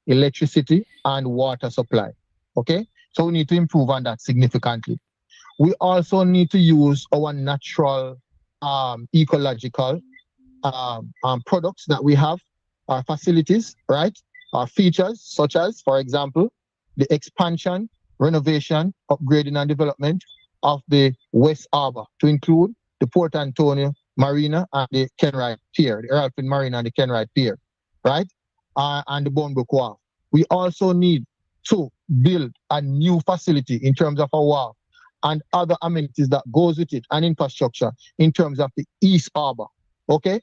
electricity, and water supply. Okay? So we need to improve on that significantly. We also need to use our natural ecological products that we have, our facilities, right? Our features, such as, for example, the expansion, renovation, upgrading, and development of the West Harbour to include the Port Antonio Marina and the Kenwright Pier, the Eralfin Marina and the Kenwright Pier, right? And the Bonbrook Wharf. We also need to build a new facility in terms of a wharf and other amenities that goes with it and infrastructure in terms of the East Harbour, okay?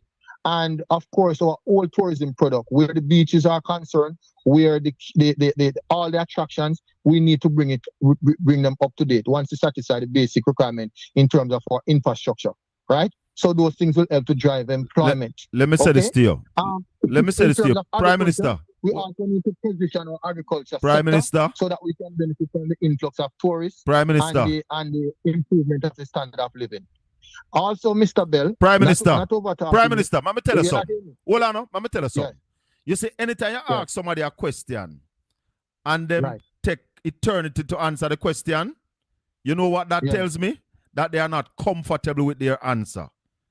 And of course, our old tourism product, where the beaches are concerned, where all the attractions, we need to bring them up to date once to satisfy the basic requirement in terms of our infrastructure, right? So those things will help to drive employment. Let me say this to you. Let me say this to you, Prime Minister. We also need to position our agriculture Prime Minister, so that we can benefit from the influx of tourists Prime Minister, and the improvement of the standard of living. Also, Mr. Bell, Prime Minister, Prime Minister, let me tell you something. Hold on, let me tell you something. You see, anytime you ask somebody a question and then take eternity to answer the question, you know what that tells me? That they are not comfortable with their answer.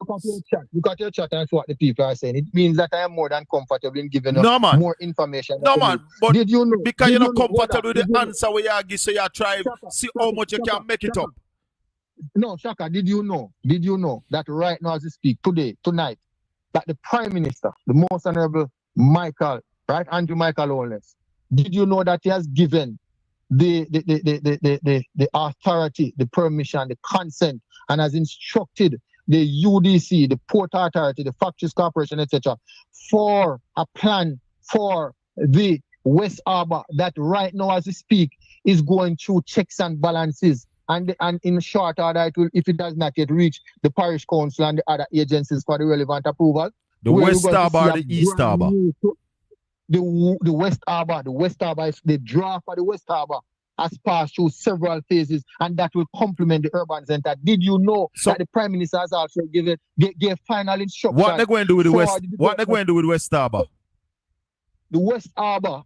Look at your chat and see what the people are saying. It means that I am more than comfortable in giving more information. No, man. But did you know? Because you're not comfortable with the answer where you give, so you try see how much you can make it up. No, Shaka, did you know that right now as we speak, tonight, that the Prime Minister, the Most Honorable Michael, right, Andrew Michael Holness, did you know that he has given the authority, the permission, the consent, and has instructed the UDC, the Port Authority, the Factories Corporation, etc., for a plan for the West Harbour that right now as we speak is going through checks and balances and in short order, it will, if it does not yet reach the parish council and the other agencies for the relevant approval. The West Harbour or the East Harbour? The West Harbour. The West Harbour is the draft for the West Harbour has passed through several phases, and that will complement the urban center. Did you know that the Prime Minister has also gave final instructions? What they're going to do with the West? What they're going to do with West Harbour? The West Harbour,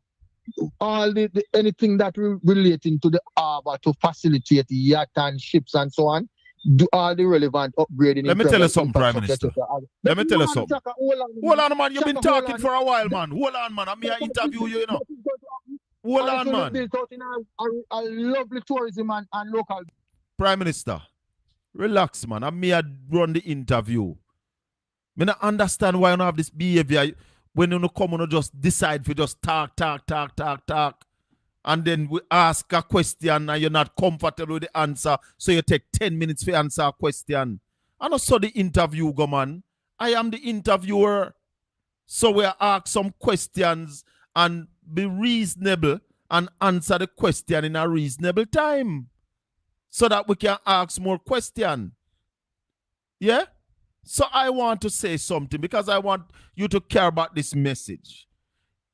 all the anything that relating to the harbour to facilitate yacht and ships and so on, do all the relevant upgrading. Let me tell you something, Prime Minister. Let me tell you something. Hold on, man. You've been talking for a while, man. Hold on, man. I'm here to interview you, you know. Hold on, man. Built out in a lovely tourism and local. Prime Minister, relax, man. I'm here to run the interview. I don't understand why you don't have this behavior. When you come, you just decide to just talk. And then we ask a question and you're not comfortable with the answer. So you take 10 minutes to answer a question. I don't saw the interview go, man. I am the interviewer. So we ask some questions and be reasonable and answer the question in a reasonable time. So that we can ask more questions. Yeah? So I want to say something because I want you to care about this message.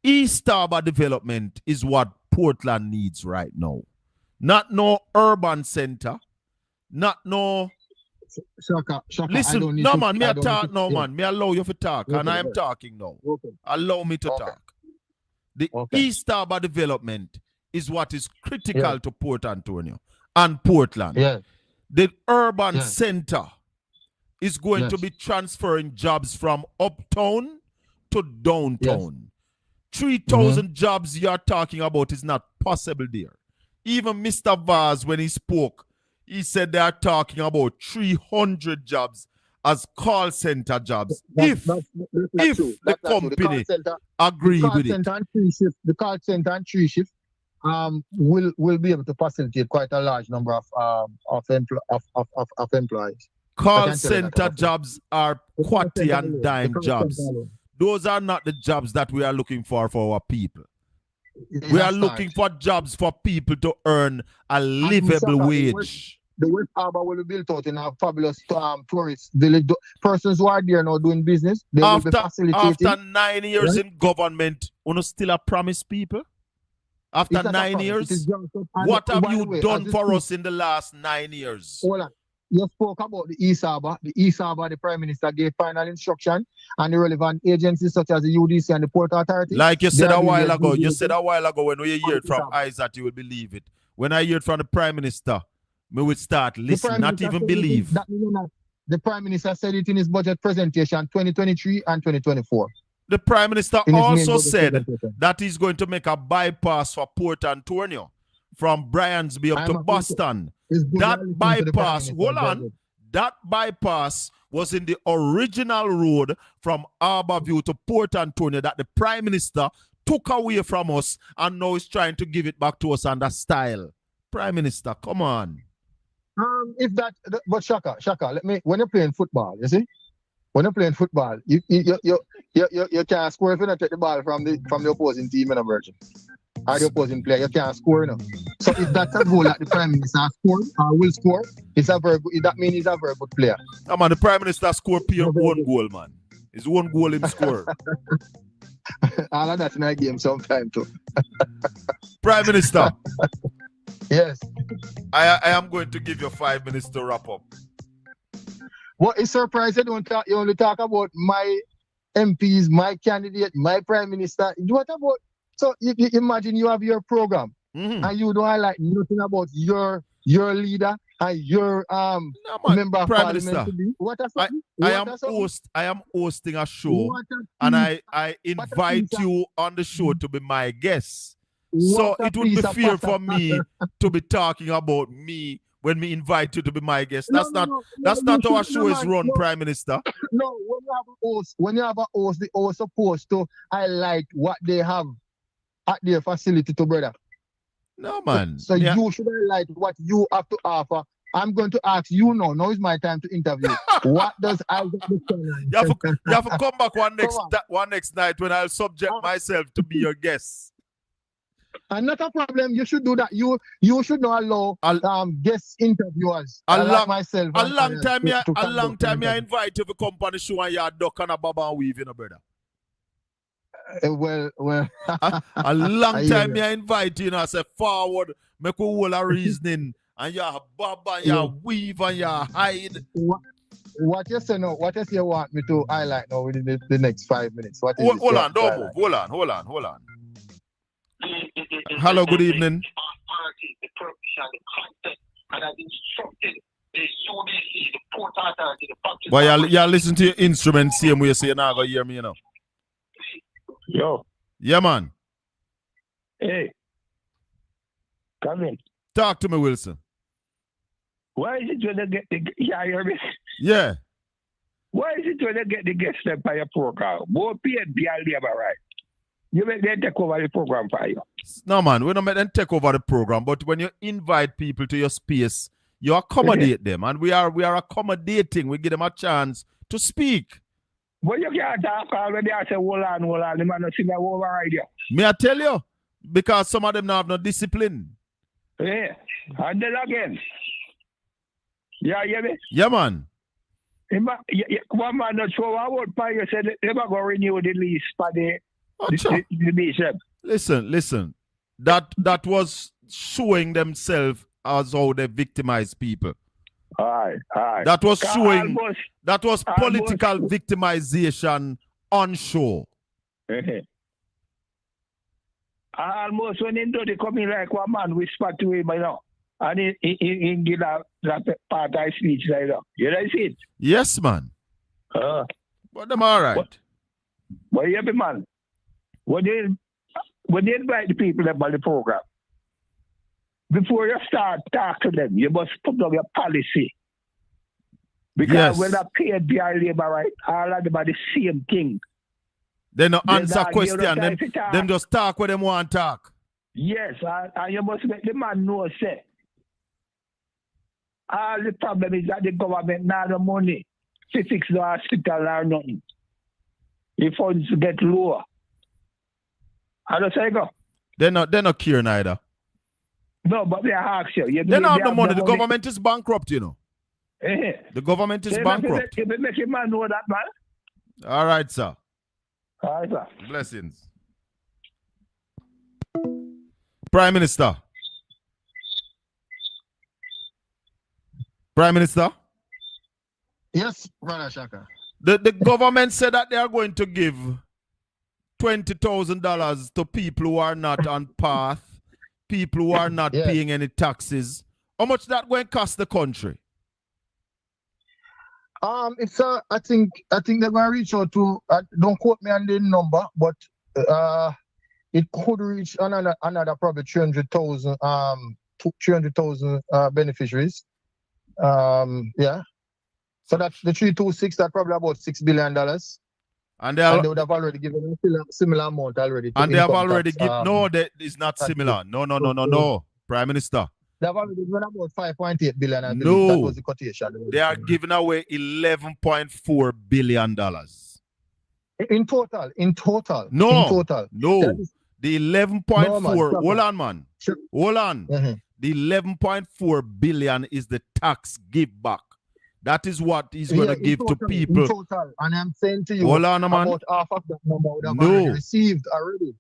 East Harbour development is what Portland needs right now. Not no urban center. Not no... Shaka, listen, no man, me talk now, man. Me allow you to talk, okay, and I am talking now. Okay. Allow me to talk. The East Harbour development is what is critical to Port Antonio and Portland. The urban center is going to be transferring jobs from uptown to downtown. 3,000 jobs you are talking about is not possible there. Even Mr. Vaz, when he spoke, he said they are talking about 300 jobs as call center jobs. If the company agree with it. The call center and three shift will be able to facilitate quite a large number of employees. Call center jobs are quality and dime jobs. Those are not the jobs that we are looking for our people. We are looking for jobs for people to earn a livable wage. The West Harbour will be built out in a fabulous tourist village. Persons who are there now doing business, they will be facilitating. After 9 years in government, you still promise people? After 9 years? What have you done for us in the last 9 years? Hold on. You spoke about the East Harbour. The East Harbour, the Prime Minister gave final instruction, and the relevant agencies such as the UDC and the Port Authority. Like you said a while ago, when we heard from Isaac, you will believe it. When I heard from the Prime Minister, we would start listen, not even believe. The Prime Minister said it in his budget presentation 2023 and 2024. The Prime Minister also said that he's going to make a bypass for Port Antonio from Bryansby up to Boston. That bypass, hold on, that bypass was in the original road from Harbourview to Port Antonio that the Prime Minister took away from us and now is trying to give it back to us under style. Prime Minister, come on. But Shaka, let me, when you're playing football, you see, when you're playing football, you can't score if you don't take the ball from the opposing team in a virgin. Or the opposing player, you can't score, you know. So if that's a goal that the Prime Minister scored or will score, that means he's a very good player. No, man, the Prime Minister scored pure one goal, man. It's one goal in score. All of that's in a game sometime too. Prime Minister. Yes. I am going to give you 5 minutes to wrap up. What is surprising? You only talk about my MPs, my candidate, my Prime Minister. What about? So you imagine you have your program and you don't highlight nothing about your leader and your member of Prime Parliament. Minister, I am hosting a show and I invite you on the show to be my guest. So it would be fair for me to be talking about me when we invite you to be my guest. That's not how our show is run, Prime Minister. No, when you have a host, the host supposed to highlight what they have at their facility to brother. No, man. So you should highlight what you have to offer. I'm going to ask you now. Now is my time to interview. What does Isaac Buchanan? You have to come back one next night when I'll subject myself to be your guest. And not a problem. You should do that. You should not allow guest interviewers like myself. A long time to a long conduct time the I invite you to come on the show and you duck and a baba and weave, you know, brother. Well. A long time I invite you, I say forward, make a whole of reasoning, and you baba and you weave and you hide. What you say now? What you say you want me to highlight now within the next 5 minutes? What is Hold on, don't move. Hold on. Hello, good evening. Well, you listen to your instrument, same way you say you're not going to hear me, you know. Yo. Yeah, man. Hey. Come in. Talk to me, Wilson. Why is it when they get the... Yeah, you hear me? Yeah. Why is it when they get the guest them for your program? Both pay and be a labor, right? You make them take over the program for you. No, man, we don't make them take over the program, but when you invite people to your space, you accommodate them, and we are accommodating. We give them a chance to speak. But you can't talk already. I say, hold on. The man not see me override you. May I tell you? Because some of them don't have no discipline. Yeah. And then again. Yeah, you hear me? Yeah, man. One man not show a word for you said they never go renew the lease for the bishop. Listen. That was showing themselves as how they victimize people. All right. That was showing. That was political victimization on show. Almost when into the coming like one man whisper to him, you know, and he give that part of speech like that. You know it? Yes, man. But them all right. But yeah, man. When they invite the people about the program, before you start talking to them, you must put up your policy. Because when I pay their labor right, all of them are the same thing. They no answer question. Them just talk what them want to talk. Yes, and you must make the man know, say, all the problem is that the government not the money to fix the hospital or nothing. The funds get lower. How does it go? They're not cure neither. No, but they ask you. They don't have the money. The government is bankrupt, you know. The government is bankrupt. You make a man know that, man. All right, sir. All right, sir. Blessings. Prime Minister. Prime Minister? Yes, Brother Shaka. The government said that they are going to give $20,000 to people who are not on path, people who are not paying any taxes. How much that going to cost the country? It's I think they're going to reach out to. Don't quote me on the number, but it could reach another probably 300,000 beneficiaries. So that's the 326. That's probably about $6 billion. And they would have already given a similar amount already. And they have already given. No, that is not similar. No, Prime Minister. They've already given about 5.8 billion. I believe. No, that was the quotation. They are giving away $11.4 billion. In total. No. The 11.4. Hold on, man. Sure. Hold on. Mm-hmm. The 11.4 billion is the tax give back. That is what he's going to give to people. In total. And I'm saying to you, hold on, man. About half of that number would have already received already.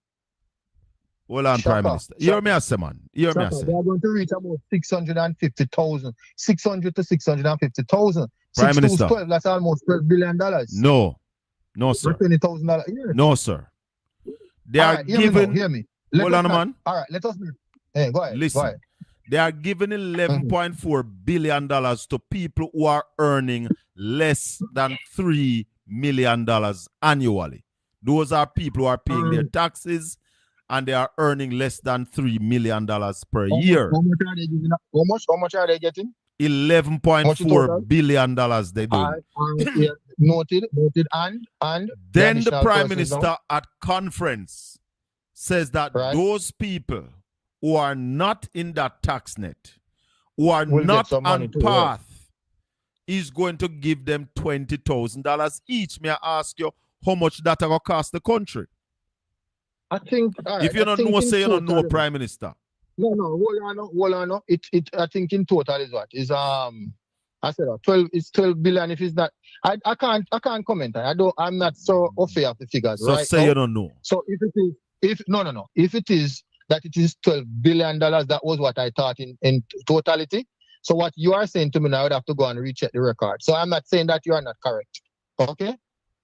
Hold on, Prime Minister. Hear me, I say, man. Hear me, I say. They are going to reach about 650,000. 600 to 650,000. Prime Minister. 12, that's almost $12 billion. No, sir. $20,000. Yes. No, sir. They are giving. Hear me. Hold on, man. All right, let us. Hey, go ahead. Listen. Go ahead. They are giving $11.4 billion to people who are earning less than $3 million annually. Those are people who are paying their taxes and they are earning less than $3 million per year. How much are they giving? How much are they getting? $11.4 billion they do. Noted, and then the Prime Minister at conference says that those people who are not in that tax net, who are not on path, is going to give them $20,000 each. May I ask you how much that will cost the country? I think. If you don't know, say you don't know Prime Minister. No, hold on, no. It I think in total is what? Is I said 12, it's 12 billion. If it's not, I can't comment. I'm not so off of the figures, So right? say you don't know. So if it is, if it is that it is $12 billion, that was what I thought in totality. So what you are saying to me now, I would have to go and recheck the record. So I'm not saying that you are not correct. Okay?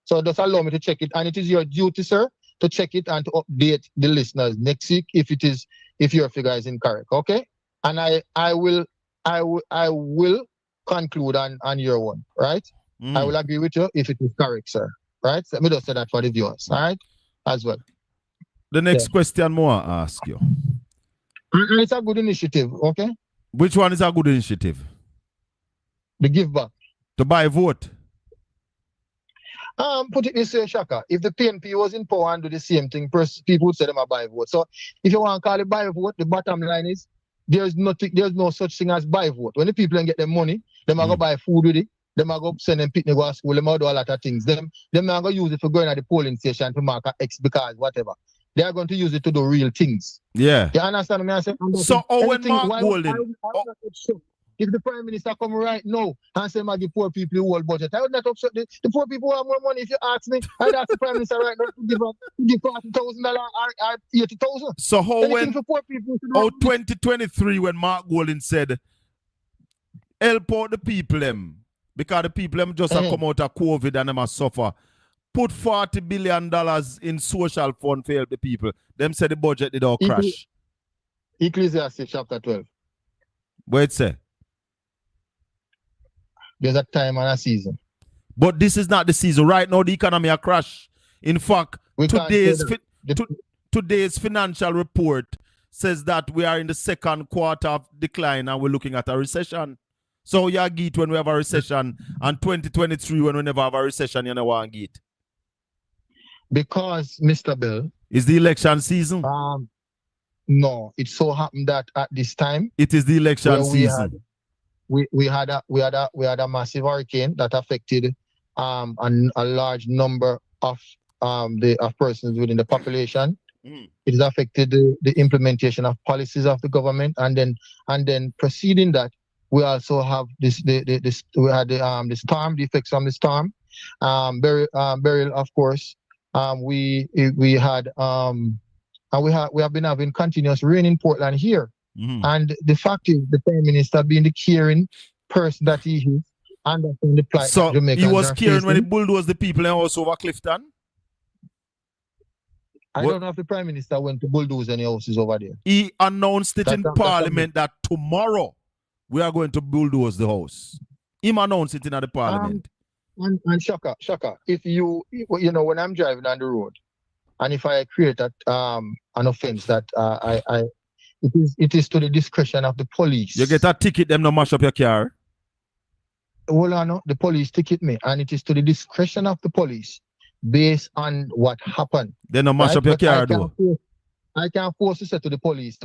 So just allow me to check it. And it is your duty, sir, to check it and to update the listeners next week if your figure is incorrect. Okay? And I will conclude on your one, right? I will agree with you if it is correct, sir. Right? So let me just say that for the viewers, all right? As well. The next question more I ask you. And it's a good initiative, okay? Which one is a good initiative? The give back. To buy vote. Put it this way, Shaka. If the PNP was in power and do the same thing, people would say them a buy vote. So if you want to call it buy vote, the bottom line is there's no such thing as buy vote. When the people don't get their money, them are go buy food with it, them are go send them picnic to school, them are do a lot of things. Them are go use it for going at the polling station to mark a X because whatever. They are going to use it to do real things. Yeah. You understand me? I say, so when Mark Golden, if the Prime Minister come right now and say, give poor people the whole budget, I would not upset the poor people who have more money. If you ask me, I'd ask the Prime Minister right now to give $40,000 or $80,000. So how anything when for poor people 2023 when Mark Golden said, help out the people them, because the people them just have come out of COVID and them have suffer. Put $40 billion in social fund for help the people. Them said the budget did all crash. Ecclesiastes chapter 12. What it say? There's a time and a season. But this is not the season. Right now, the economy a crash. In fact, today's financial report says that we are in the second quarter of decline and we're looking at a recession. So you get when we have a recession, and 2023 when we never have a recession, you know what I get. Because, Mr. Bell, is the election season? No, it so happened that at this time it is the election season. We had a massive hurricane that affected a large number of persons within the population. It has affected the implementation of policies of the government, and then preceding that, we also have the storm, the effects from the storm, burial, of course. We have been having continuous rain in Portland here. And the fact is, the Prime Minister, being the caring person that he is, understand the plight so of Jamaicans. He was caring when he bulldozed the people in house over Clifton? I don't know if the Prime Minister went to bulldoze any houses over there. He announced it in Parliament that tomorrow we are going to bulldoze the house. He announced it in the Parliament. And Shaka, if when I'm driving on the road, and if I create an offense that it is to the discretion of the police. You get a ticket, them no mash up your car. Well, I know the police ticket me, and it is to the discretion of the police based on what happened. They no mash up your car, though. I can't force to say to the police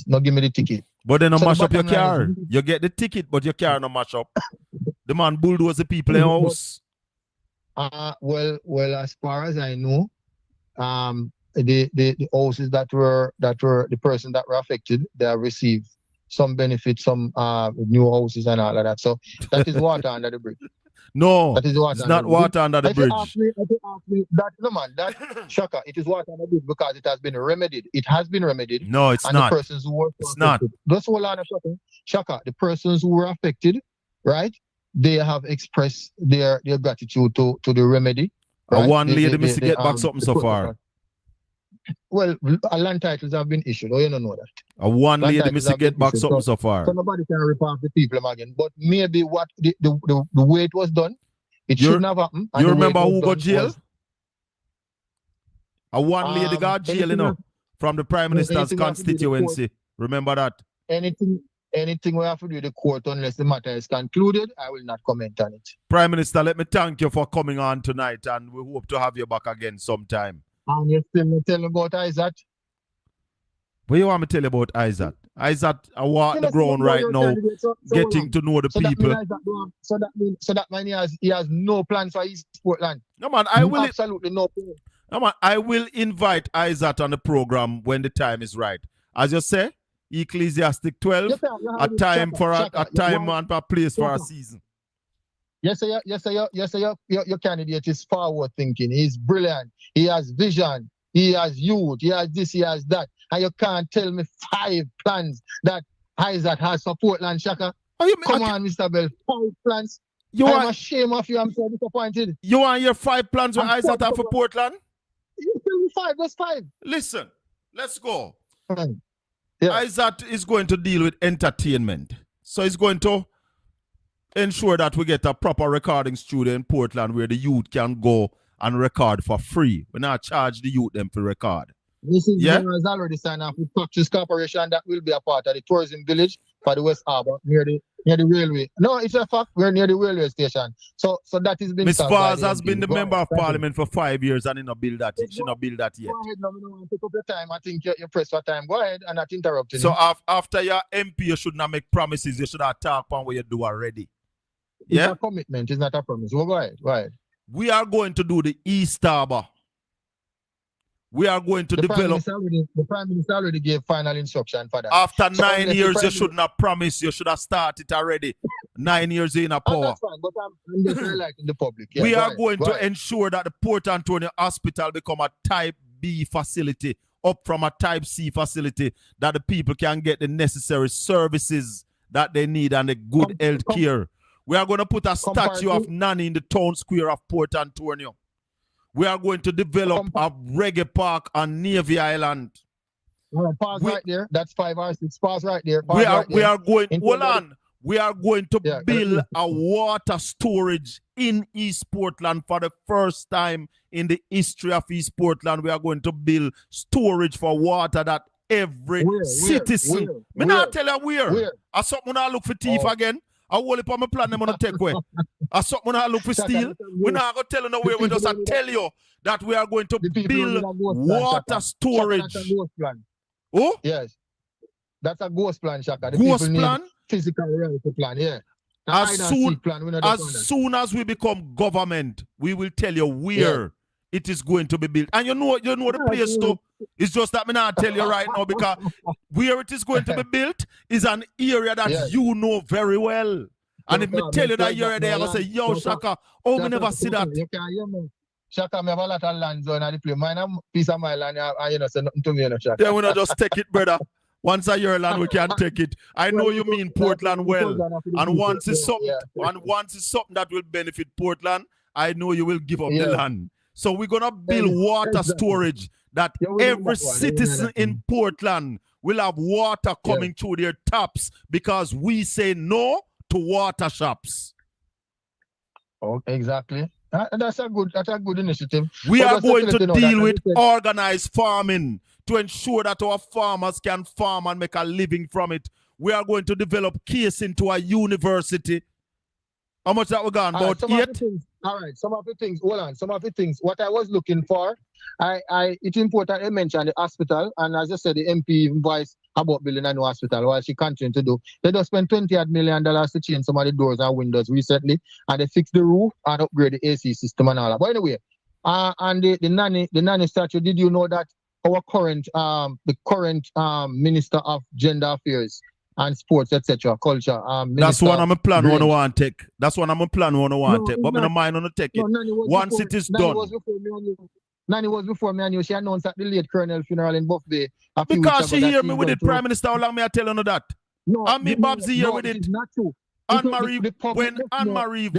no give me the ticket. But they no mash up your car. You get the ticket, but your car no mash up. The man bulldoze the people in house. Well, as far as I know, the houses that were the person that were affected, they have received some benefits, some new houses and all of that. So that is water under the bridge. No, that is water it's not water under the bridge. Ask me that Shaka, it is water under the bridge because it has been remedied. It has been remedied. No, it's and not. The persons who were it's affected, not. Just hold on a second. Shaka, the persons who were affected, right? They have expressed their gratitude to the remedy. Right? One lady must get back something so far. Well, land titles have been issued. You don't know that. One lady must get back something so far. So nobody can rip off the people again. But maybe what the way it was done, it shouldn't have happened. You remember who got jail? One lady got jail, from the Prime Minister's constituency. Remember that? Anything we have to do with the court, unless the matter is concluded, I will not comment on it. Prime Minister, let me thank you for coming on tonight, and we hope to have you back again sometime. And you still tell me about Isaac? What do you want me to tell you about Isaac? Isaac, I walk the ground right now, getting to know the people. So that means he has no plan for his Portland. No man, I will absolutely no plan. I will invite Isaac on the program when the time is right. As you say, Ecclesiastic 12, Yes, sir, a time for Shaka, a time and a place for a season. Yes, sir. Your candidate is forward thinking. He's brilliant. He has vision. He has youth. He has this. He has that. And you can't tell me 5 plans that Isaac has for Portland, Shaka. Come on, Mr. Bell. 5 plans. I'm ashamed of you. I'm so disappointed. You want your 5 plans with Isaac have for Portland? You tell me 5. That's 5. Listen, let's go. Yeah. Isaac is going to deal with entertainment. So he's going to ensure that we get a proper recording studio in Portland where the youth can go and record for free. We not charge the youth them for record. This is has already signed off with Purchase Corporation that will be a part of the tourism village for the West Harbour near the railway. No, it's a fact. We're near the railway station. So that is been. Ms. Vaz has been the member of parliament for 5 years and he not build that. She not build that yet. Go ahead, no, take up your time. I think you're pressed for time. Go ahead and not interrupt. So after your MP, you should not make promises. You should have talk on what you do already. It's a commitment. It's not a promise. Well, go ahead. Go ahead. We are going to do the East Harbour. We are going to develop. The Prime Minister already gave final instruction for that. After 9 years, you should not promise. You should have started already. 9 years in a power. That's fine, but I'm just highlighting the public. Yeah, we are going to ensure that the Port Antonio Hospital become a Type B facility, up from a Type C facility, that the people can get the necessary services that they need and the good health care. We are going to put a statue of Nanny in the town square of Port Antonio. We are going to develop a reggae park on Navy Island. Pause right there. That's 5 or 6. Pause right there. We are going to build a water storage in East Portland for the first time in the history of East Portland. We are going to build storage for water that every citizen. Me not tell you where. I something I look for thief again. I will up on my plan them on take away. I something I look for steal. We're not going to tell you nowhere. We just tell you that we are going to build water storage. That's a ghost plan. Oh? Yes. That's a ghost plan, Shaka. The ghost plan? Physical reality plan, yeah. As soon as we become government, we will tell you where it is going to be built. And you know the place too. It's just that me not tell you right now because where it is going to be built is an area that you know very well. And if me tell you that area there, I say, yo, Shaka, me never see that. You can hear me. Shaka, me have a lot of land zone at the place. Mine a piece of my land, and you know, say nothing to me, Shaka. Then we not just take it, brother. Once a year land, we can take it. I know you mean Portland well. And once it's something, that will benefit Portland, I know you will give up the land. So we're gonna build water storage that every citizen in Portland will have water coming through their taps because we say no to water shops. Oh, exactly. That's a good initiative. We are going to deal with organized farming to ensure that our farmers can farm and make a living from it. We are going to develop case into a university. How much that we gone? About 8? All right, some of the things, hold on, some of the things. What I was looking for, it's important I mentioned the hospital, and as I said, the MP voiced about building a new hospital while she continued to do. They just spent $20 million to change some of the doors and windows recently, and they fixed the roof and upgrade the AC system and all that. But anyway, and the nanny statue, did you know that our current Minister of Gender Affairs and Sports, etc., culture. That's one I'm a plan one want to take. That's one I'm a plan one want to take. But I don't mind on to take it. Once it is done. Nanny was before me and you. She announced at the late Colonel funeral in Buff Bay. Because she hear me with it, Prime Minister. How long me I tell you that? No, and me Babsy here with it. It's not true. When Anne-Marie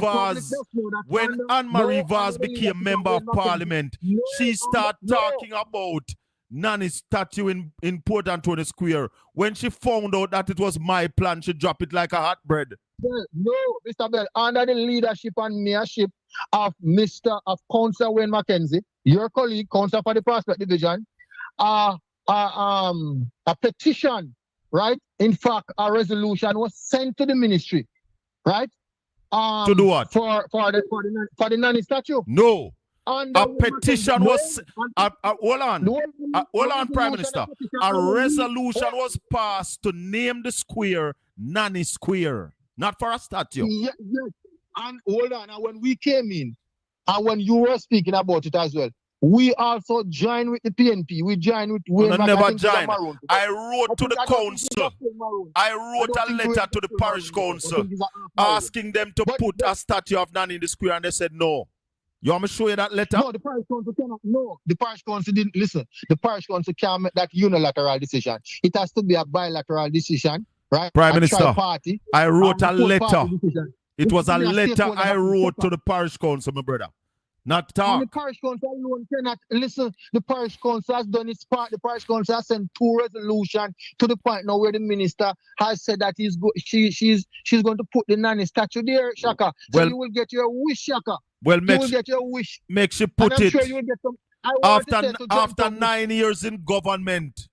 Vaz became member of parliament, she started talking about Nanny's statue in Port Antonio Square. When she found out that it was my plan, she dropped it like a hot bread. No, Mr. Bell, under the leadership and mayorship of Councillor Wayne Mackenzie, your colleague, Councillor for the Prospect Division, a petition, right? In fact, a resolution was sent to the ministry, right? To do what? For the Nanny statue. No. A petition was hold on, Prime Minister. A resolution was passed to name the square Nanny Square, not for a statue. Yes. And hold on, and when we came in, and when you were speaking about it as well, we also join with the PNP. We join with No, Wayne never Mac- I think it was join. Maroon. I wrote to the I don't think it council. was still Maroon. I I wrote don't a think letter Wayne to the still parish Maroon. I council think it's Maroon. asking them to But- put a statue of Nanny in the square, and they said no. You want me to show you that letter? No, the parish council cannot. No, the parish council didn't listen. The parish council can't make that unilateral decision. It has to be a bilateral decision, right? Prime A Minister, tri-party, I wrote a and full party letter. decision. It was a should be a letter stakeholder I that will wrote step to up. the parish council, my brother. Not And the talk. parish council alone cannot listen. The parish council has done its part. The parish council has sent 2 resolutions to the point now where the minister has said that she's going to put the nanny statue there, Shaka. So Well- you will get your wish, Shaka. Well, You will get your wish. make she And put I'm it sure you will get some. I want to say to John after Thomas, 9 years in government.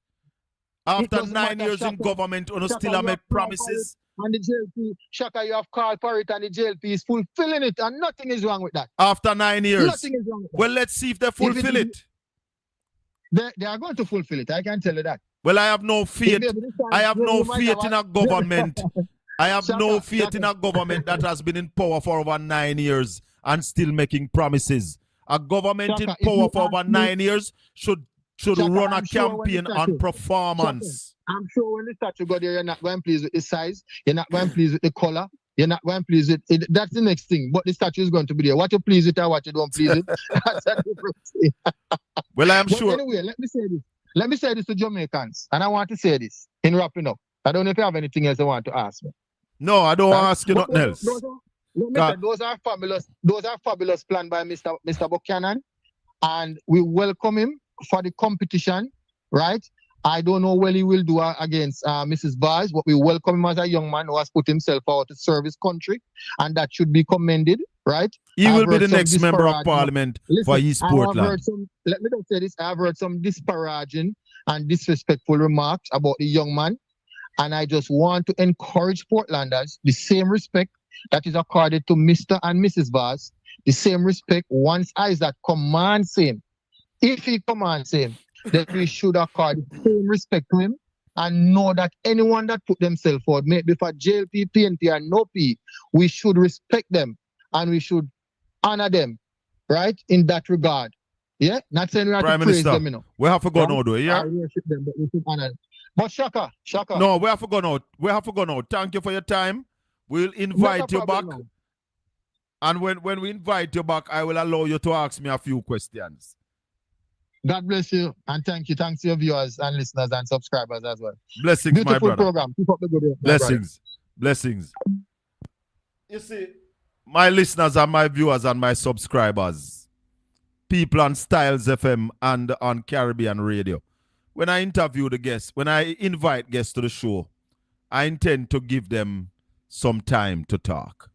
After doesn't 9 matter, years in Shaka. government, you Shaka, still you have make have called promises. and the JLP, Shaka, you have called for it and the JLP is fulfilling it, and nothing is wrong with that. After 9 years. Nothing is wrong with that. Well, let's see if they fulfill it. They are going to fulfill it. I can tell you that. Well, I have no faith. Maybe this time I have no you might faith in a government. I have Shaka, no faith Shaka. in a government that has been in power for over 9 years and still making promises. A government Shaka, in if power you for over ask me- 9 years should Shaka, run a I'm sure when campaign the on statue- performance. I'm sure when the statue go there, you're not going to please with the size. You're not going to please with the color. You're not going to please with it. That's the next thing. But the statue is going to be there. What you please with or what you don't please with. That's a different thing. Well, I am But sure. anyway, let me say this. Let me say this to Jamaicans. And I want to say this in wrapping up. I don't know if you have anything else you want to ask me. No, I don't Right? ask you But nothing else. let me God. say, those are fabulous. Those are fabulous planned by Mr. Buchanan, and we welcome him for the competition. Right? I don't know what he will do against Mrs. Bars, but we welcome him as a young man who has put himself out to serve his country, and that should be commended. Right? He I've will be heard the some next member of disparaging- parliament Listen, for East I have Portland. heard let me just say this. I have heard some disparaging and disrespectful remarks about the young man. And I just want to encourage Portlanders the same respect that is accorded to Mr. and Mrs. Vaz, the same respect once Isaac commands him. If he commands him, that we should accord the same respect to him and know that anyone that put themselves forward, maybe for JLP, PNP, and no P, we should respect them and we should honor them, right? In that regard. Yeah? Not saying we have Prime to praise Minister, them, you know. we have to go Right? now, though. Yeah? I worship them, but we should honor them. But Shaka. No, we have to go now. We have to go now. Thank you for your time. We'll invite you back. And when we invite you back, I will allow you to ask me a few questions. God bless you and thank you. Thanks to your viewers and listeners and subscribers as well. Blessings, my Beautiful brother. program. Keep up the good work, my brother. Blessings. Blessings. You see, my listeners and my viewers and my subscribers, people on Styles FM and on Caribbean Radio, when I interview the guests, when I invite guests to the show, I intend to give them some time to talk.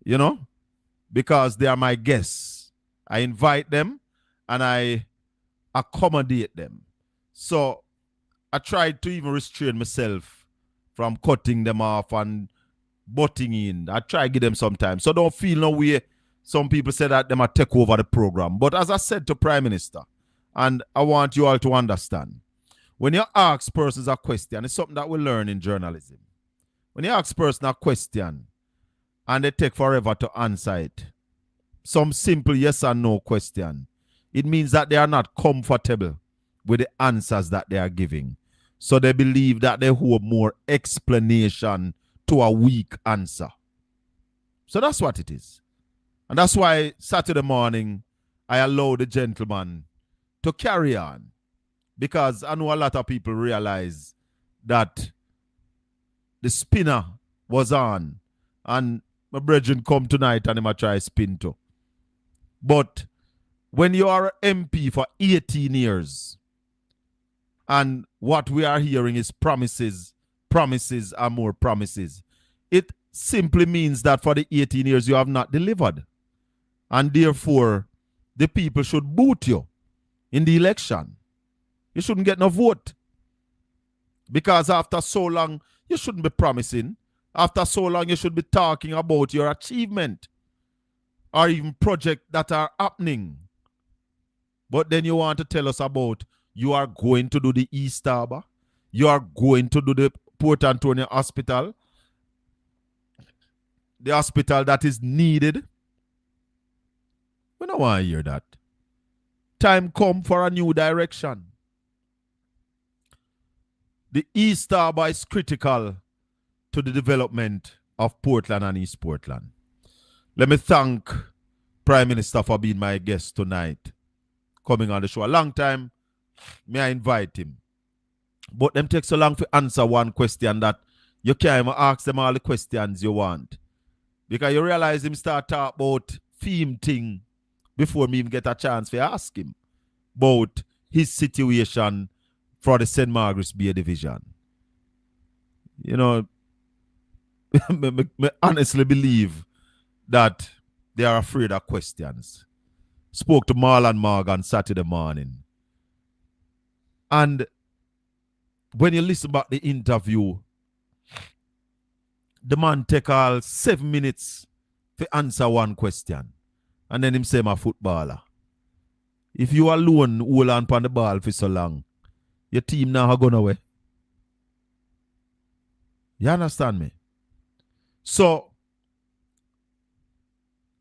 You know? Because they are my guests. I invite them and I accommodate them. So I tried to even restrain myself from cutting them off and butting in. I try to give them some time. So don't feel no way. Some people say that they might take over the program. But as I said to Prime Minister, and I want you all to understand, when you ask persons a question, it's something that we learn in journalism. When you ask person a question and they take forever to answer it, some simple yes or no question, it means that they are not comfortable with the answers that they are giving. So they believe that they hold more explanation to a weak answer. So that's what it is. And that's why Saturday morning, I allow the gentleman to carry on. Because I know a lot of people realize that the spinner was on. And my brethren come tonight and he might try spin too. But when you are an MP for 18 years, and what we are hearing is promises, promises and more promises, it simply means that for the 18 years you have not delivered. And therefore, the people should boot you in the election. You shouldn't get no vote. Because after so long, you shouldn't be promising. After so long, you should be talking about your achievement or even projects that are happening. But then you want to tell us about you are going to do the East Harbour, you are going to do the Port Antonio Hospital, the hospital that is needed. We don't want to hear that. time come for a new direction. The East Harbour is critical to the development of Portland and East Portland. Let me thank Prime Minister for being my guest tonight, coming on the show. A long time, may I invite him. But them take so long to answer one question that you can't even ask them all the questions you want. Because you realize him start talk about theme thing before me even get a chance to ask him about his situation for the St. Margaret's Bay Division. You know, I honestly believe that they are afraid of questions. Spoke to Marlon Morgan Saturday morning. And when you listen back the interview, the man take all 7 minutes to answer one question. And then him say, I'm a footballer. If you alone hold on the ball for so long, your team now are going away. You understand me? So,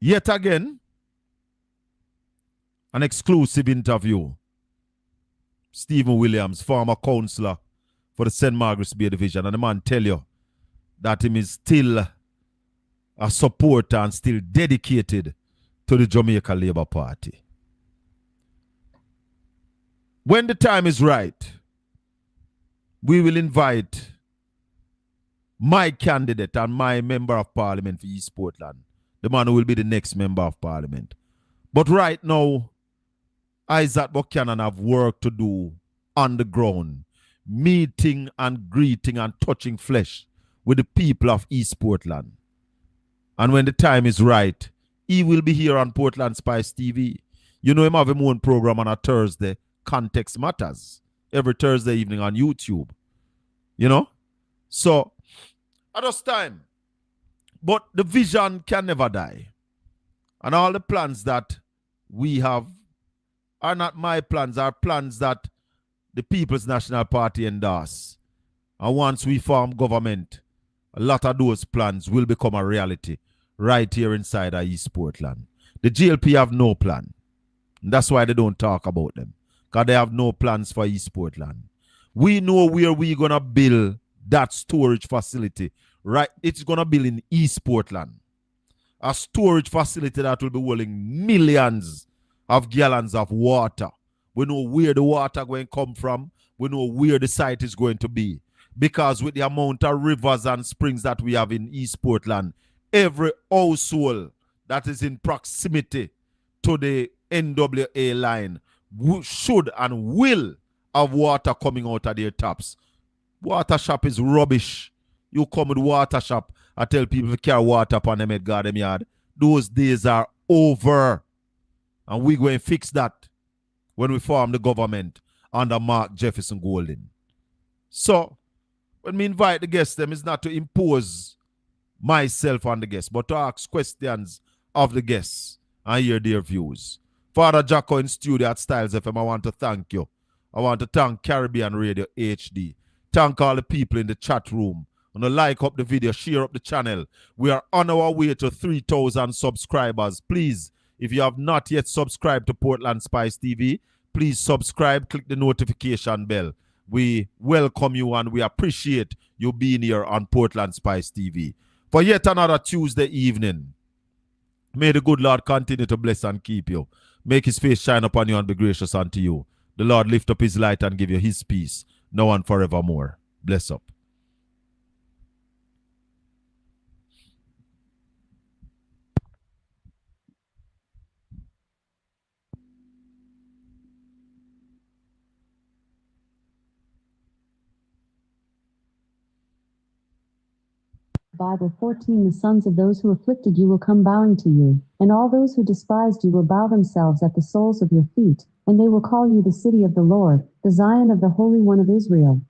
yet again, an exclusive interview. Stephen Williams, former councillor for the St. Margaret's Bay Division, and the man tell you that him is still a supporter and still dedicated to the Jamaica Labour Party. When the time is right, we will invite my candidate and my member of parliament for East Portland, the man who will be the next member of parliament. But right now, Isaac Buchanan have work to do on the ground, meeting and greeting and touching flesh with the people of East Portland. And when the time is right, he will be here on Portland Spice TV. You know him have his own program on a Thursday, Context Matters, every Thursday evening on YouTube. You know? So, at this time, but the vision can never die. And all the plans that we have are not my plans, are plans that the People's National Party endorse. And once we form government, a lot of those plans will become a reality right here inside of East Portland. The GLP have no plan. And that's why they don't talk about them. Because they have no plans for East Portland. We know where we're going to build that storage facility. Right, it's going to build in East Portland. A storage facility that will be holding millions of gallons of water. We know where the water going to come from. We know where the site is going to be. Because with the amount of rivers and springs that we have in East Portland, every household that is in proximity to the NWA line should and will have water coming out of their taps. Water shop is rubbish. You come with water shop, I tell people to carry water upon them at garden yard. Those days are over. And we're going to fix that when we form the government under Mark Jefferson Golden. So, when we invite the guests, them is not to impose myself on the guests, but to ask questions of the guests and hear their views. Father Jacko in studio at Styles FM, I want to thank you. I want to thank Caribbean Radio HD. Thank all the people in the chat room. And like up the video, share up the channel. We are on our way to 3,000 subscribers. Please, if you have not yet subscribed to Portland Spice TV, please subscribe, click the notification bell. We welcome you and we appreciate you being here on Portland Spice TV. For yet another Tuesday evening, may the good Lord continue to bless and keep you. Make his face shine upon you and be gracious unto you. The Lord lift up his light and give you his peace, now and forevermore. Bless up. Bible 14 The sons of those who afflicted you will come bowing to you, and all those who despised you will bow themselves at the soles of your feet, and they will call you the city of the Lord, the Zion of the Holy One of Israel.